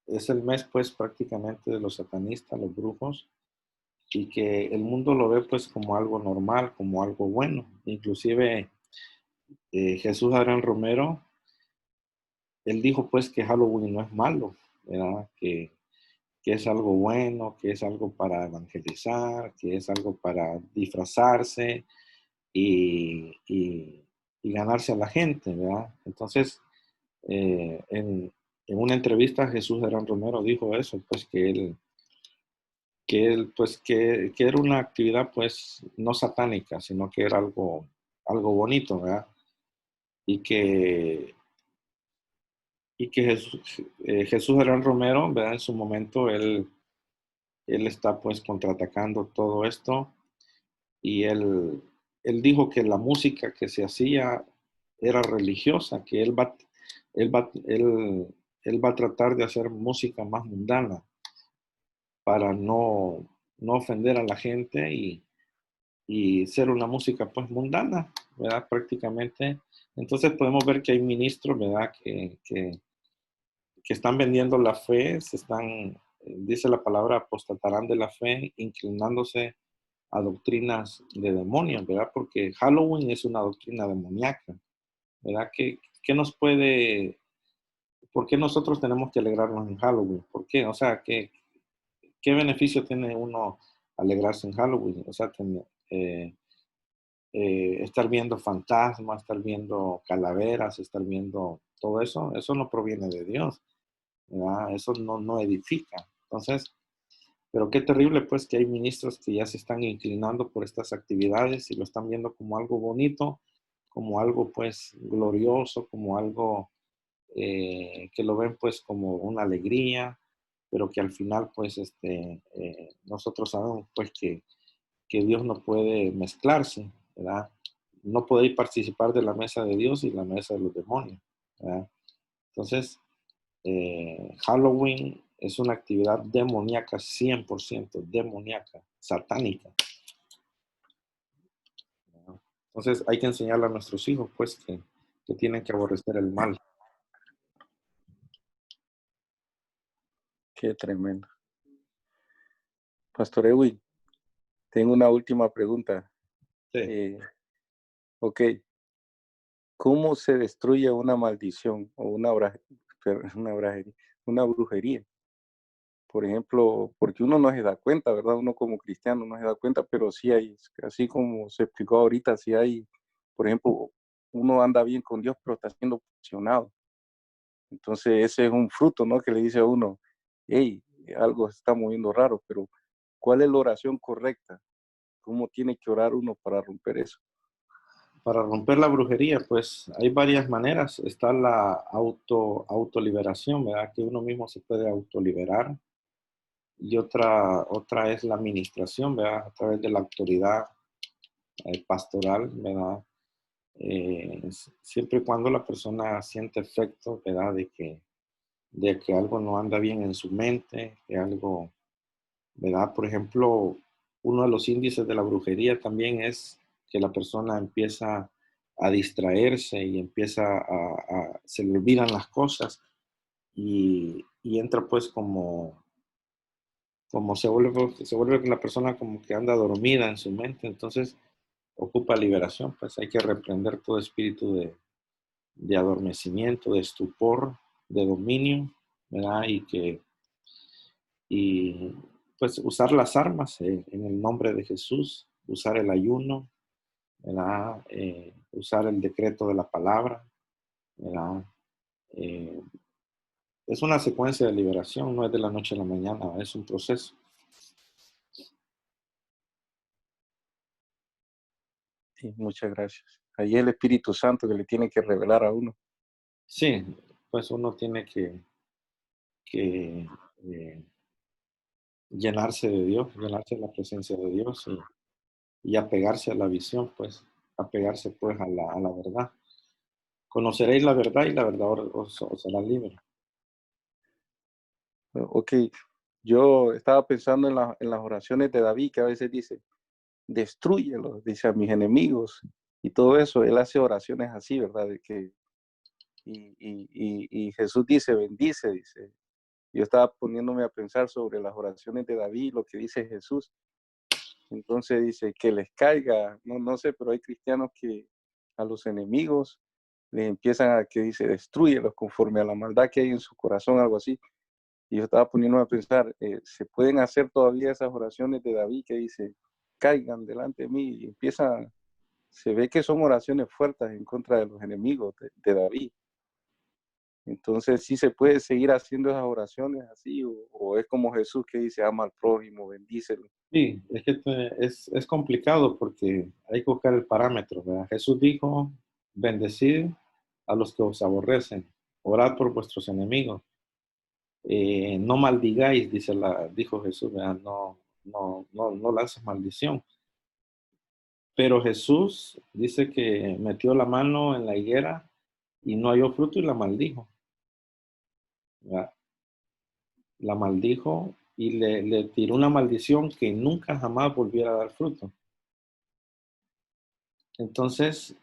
es el mes pues prácticamente de los satanistas, los brujos, y que el mundo lo ve pues como algo normal, como algo bueno. Inclusive Jesús Adrián Romero, él dijo pues que Halloween no es malo, ¿verdad? Que es algo bueno, que es algo para evangelizar, que es algo para disfrazarse y ganarse a la gente, ¿verdad? Entonces, en una entrevista Jesús Adrián Romero dijo eso, pues que era una actividad pues no satánica, sino que era algo bonito, ¿verdad? Y que, Jesús Adrián Romero, ¿verdad? En su momento él está pues contraatacando todo esto y él dijo que la música que se hacía era religiosa, que él va a tratar de hacer música más mundana para no ofender a la gente y ser una música pues mundana, ¿verdad? Prácticamente. Entonces podemos ver que hay ministros, ¿verdad? Que están vendiendo la fe, dice la palabra, apostatarán de la fe, inclinándose a doctrinas de demonios, ¿verdad? Porque Halloween es una doctrina demoníaca, ¿verdad? ¿Por qué nosotros tenemos que alegrarnos en Halloween? ¿Por qué? O sea, ¿qué beneficio tiene uno alegrarse en Halloween? O sea, eh, estar viendo fantasmas, estar viendo calaveras, estar viendo todo eso no proviene de Dios, ¿verdad? Eso no edifica. Entonces, pero qué terrible pues que hay ministros que ya se están inclinando por estas actividades y lo están viendo como algo bonito, como algo pues glorioso, como algo que lo ven pues como una alegría, pero que al final pues nosotros sabemos pues que Dios no puede mezclarse, ¿verdad? No podéis participar de la mesa de Dios y la mesa de los demonios, ¿verdad? Entonces, Halloween es una actividad demoníaca, 100% demoníaca, satánica. Entonces hay que enseñarle a nuestros hijos, pues, que tienen que aborrecer el mal. Qué tremendo. Pastor Edwin, tengo una última pregunta. Sí. Ok. ¿Cómo se destruye una maldición o una brujería? Por ejemplo, porque uno no se da cuenta, ¿verdad? Uno como cristiano no se da cuenta, pero sí hay, así como se explicó ahorita, sí hay, por ejemplo, uno anda bien con Dios, pero está siendo presionado. Entonces ese es un fruto, ¿no? Que le dice a uno, hey, algo se está moviendo raro, pero ¿cuál es la oración correcta? ¿Cómo tiene que orar uno para romper eso? Para romper la brujería, pues hay varias maneras. Está la autoliberación, ¿verdad? Que uno mismo se puede autoliberar. Y otra es la administración, ¿verdad? A través de la autoridad pastoral, ¿verdad? Siempre y cuando la persona siente efecto, ¿verdad? De que algo no anda bien en su mente, que algo, ¿verdad? Por ejemplo, uno de los índices de la brujería también es que la persona empieza a distraerse y empieza se le olvidan las cosas y entra pues como se vuelve la persona como que anda dormida en su mente, entonces ocupa liberación, pues hay que reprender todo espíritu de adormecimiento, de estupor, de dominio, ¿verdad? Y pues usar las armas en el nombre de Jesús, usar el ayuno, ¿verdad? Usar el decreto de la palabra, ¿verdad? Eh, es una secuencia de liberación, no es de la noche a la mañana, es un proceso. Sí, muchas gracias. Ahí es el Espíritu Santo que le tiene que revelar a uno. Sí, pues uno tiene que llenarse de Dios, llenarse de la presencia de Dios y apegarse a la visión, pues, apegarse pues a la verdad. Conoceréis la verdad y la verdad os hará libre. Ok, yo estaba pensando en las oraciones de David, que a veces dice, destrúyelos, dice a mis enemigos, y todo eso, él hace oraciones así, ¿verdad? Y Jesús dice, bendice, dice. Yo estaba poniéndome a pensar sobre las oraciones de David, lo que dice Jesús. Entonces dice, que les caiga, no sé, pero hay cristianos que a los enemigos les empiezan a, que dice, destrúyelos conforme a la maldad que hay en su corazón, algo así. Y yo estaba poniéndome a pensar, ¿se pueden hacer todavía esas oraciones de David que dice, caigan delante de mí? Y empieza, se ve que son oraciones fuertes en contra de los enemigos de David. Entonces, ¿sí se puede seguir haciendo esas oraciones así? ¿O es como Jesús que dice, ama al prójimo, bendícelo? Sí, es que es complicado porque hay que buscar el parámetro, ¿verdad? Jesús dijo, bendecid a los que os aborrecen, orad por vuestros enemigos. No maldigáis, dijo Jesús, ¿verdad? No lances maldición. Pero Jesús dice que metió la mano en la higuera y no halló fruto y la maldijo, ¿verdad? La maldijo y le tiró una maldición que nunca jamás volviera a dar fruto. Entonces,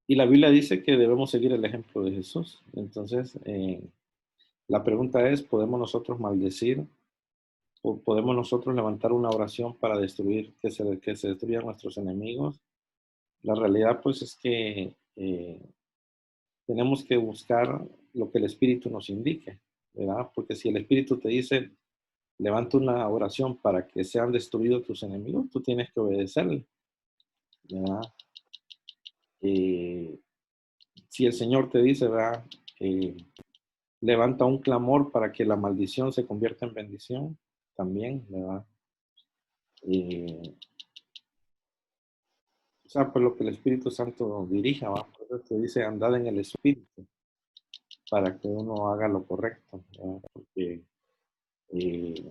y la Biblia dice que debemos seguir el ejemplo de Jesús. Entonces, la pregunta es, ¿podemos nosotros maldecir? ¿O podemos nosotros levantar una oración para destruir, que se destruyan nuestros enemigos? La realidad, pues, es que tenemos que buscar lo que el Espíritu nos indique, ¿verdad? Porque si el Espíritu te dice, levanta una oración para que sean destruidos tus enemigos, tú tienes que obedecerle, ¿verdad? Si el Señor te dice, ¿verdad? Levanta un clamor para que la maldición se convierta en bendición, también, ¿verdad? O sea, por lo que el Espíritu Santo dirija, ¿verdad? Por eso te dice, andad en el Espíritu, para que uno haga lo correcto, ¿verdad? Porque,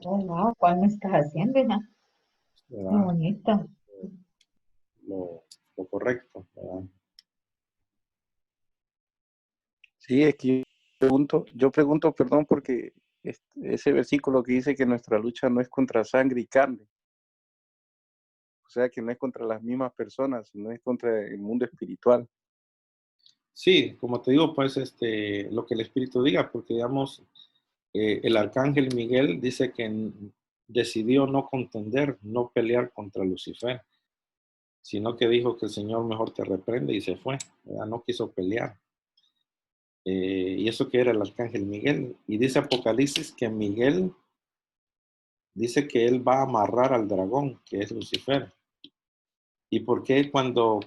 Oh, wow, ¿cuál me estás haciendo, hija? Qué ¿verdad? bonito. Lo correcto, ¿verdad? Sí, es que yo pregunto, perdón, porque ese versículo que dice que nuestra lucha no es contra sangre y carne, o sea, que no es contra las mismas personas, sino es contra el mundo espiritual. Sí, como te digo, pues lo que el Espíritu diga, porque digamos, el arcángel Miguel dice que decidió no contender, no pelear contra Lucifer, sino que dijo que el Señor mejor te reprende y se fue, ¿verdad? No quiso pelear. Y eso que era el arcángel Miguel. Y dice Apocalipsis que Miguel dice que él va a amarrar al dragón, que es Lucifer. ¿Y por qué cuando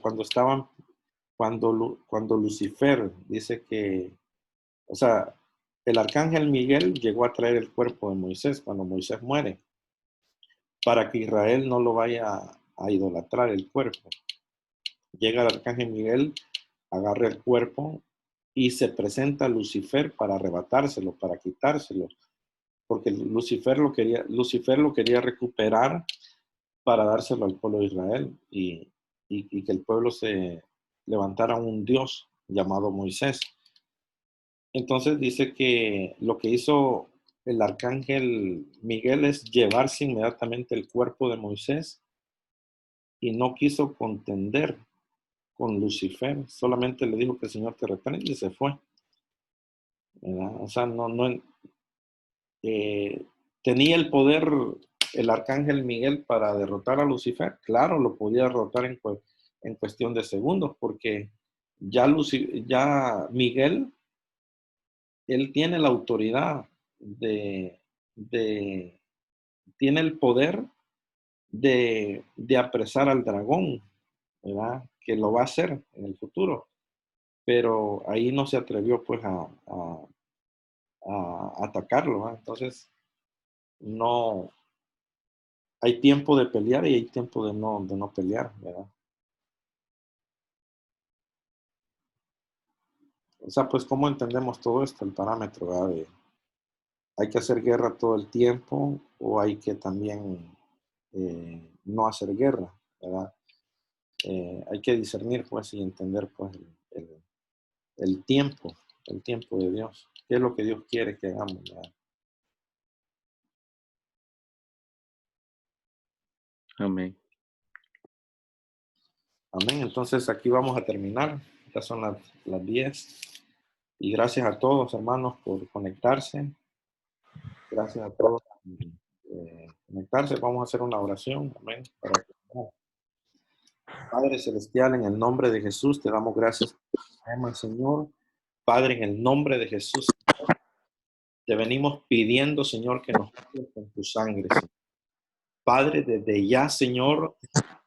Lucifer dice que, o sea, el arcángel Miguel llegó a traer el cuerpo de Moisés cuando Moisés muere, para que Israel no lo vaya a idolatrar el cuerpo? Llega el arcángel Miguel, agarra el cuerpo y se presenta a Lucifer para arrebatárselo, para quitárselo, porque Lucifer lo quería recuperar para dárselo al pueblo de Israel y que el pueblo se levantara un Dios llamado Moisés. Entonces dice que lo que hizo el arcángel Miguel es llevarse inmediatamente el cuerpo de Moisés y no quiso contender con Lucifer. Solamente le dijo que el Señor te reprende y se fue, ¿verdad? O sea, tenía el poder el arcángel Miguel para derrotar a Lucifer. Claro, lo podía derrotar en cuestión de segundos, porque ya Miguel, él tiene la autoridad tiene el poder de apresar al dragón, ¿verdad? Que lo va a hacer en el futuro. Pero ahí no se atrevió pues a atacarlo, ¿verdad? Entonces, no, hay tiempo de pelear y hay tiempo de no pelear, ¿verdad? O sea, pues, ¿cómo entendemos todo esto? El parámetro, ¿verdad? ¿Hay que hacer guerra todo el tiempo o hay que también no hacer guerra, ¿verdad? Hay que discernir, pues, y entender, pues, el tiempo de Dios. ¿Qué es lo que Dios quiere que hagamos, ¿verdad? Amén. Amén. Entonces, aquí vamos a terminar. Ya son las 10. Y gracias a todos, hermanos, por conectarse. Gracias a todos por conectarse. Vamos a hacer una oración. Amén. Padre Celestial, en el nombre de Jesús, te damos gracias, Señor. Padre, en el nombre de Jesús, te venimos pidiendo, Señor, que nos cubras con tu sangre, Señor. Padre, desde ya, Señor,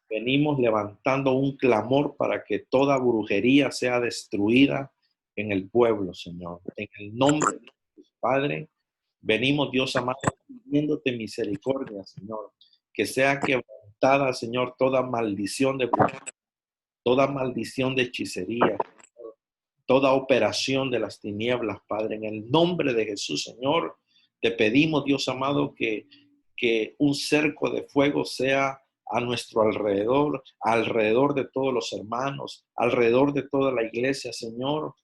venimos levantando un clamor para que toda brujería sea destruida en el pueblo, Señor. En el nombre de Jesús, Padre, venimos, Dios amado, pidiéndote misericordia, Señor. Que sea quebrantada, Señor, toda maldición de brujería, toda maldición de hechicería, toda operación de las tinieblas, Padre. En el nombre de Jesús, Señor, te pedimos, Dios amado, que un cerco de fuego sea a nuestro alrededor de todos los hermanos, alrededor de toda la iglesia, Señor,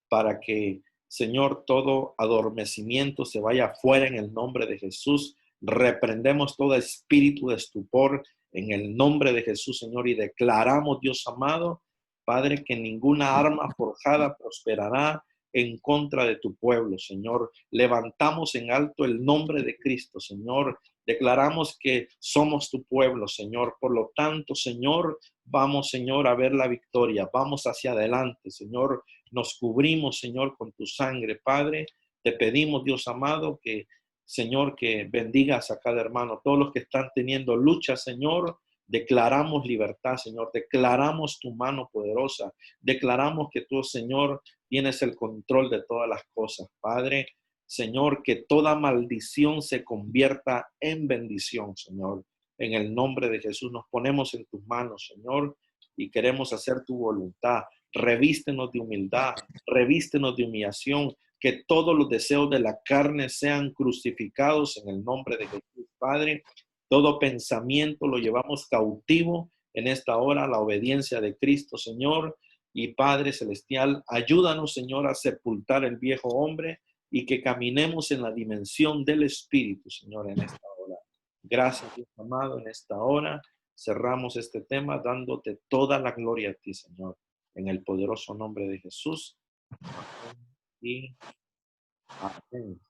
para que, Señor, todo adormecimiento se vaya afuera en el nombre de Jesús. Reprendemos todo espíritu de estupor en el nombre de Jesús, Señor, y declaramos, Dios amado, Padre, que ninguna arma forjada prosperará en contra de tu pueblo, Señor. Levantamos en alto el nombre de Cristo, Señor. Declaramos que somos tu pueblo, Señor. Por lo tanto, Señor, vamos, Señor, a ver la victoria. Vamos hacia adelante, Señor. Nos cubrimos, Señor, con tu sangre, Padre. Te pedimos, Dios amado, que, Señor, que bendigas a cada hermano. Todos los que están teniendo lucha, Señor, declaramos libertad, Señor. Declaramos tu mano poderosa. Declaramos que tú, Señor, tienes el control de todas las cosas, Padre. Señor, que toda maldición se convierta en bendición, Señor. En el nombre de Jesús nos ponemos en tus manos, Señor, y queremos hacer tu voluntad. Revístenos de humildad, revístenos de humillación, que todos los deseos de la carne sean crucificados en el nombre de Jesús, Padre. Todo pensamiento lo llevamos cautivo en esta hora a la obediencia de Cristo, Señor. Y Padre Celestial, ayúdanos, Señor, a sepultar el viejo hombre y que caminemos en la dimensión del Espíritu, Señor, en esta hora. Gracias, Dios amado, en esta hora cerramos este tema dándote toda la gloria a ti, Señor, en el poderoso nombre de Jesús. Amén y amén.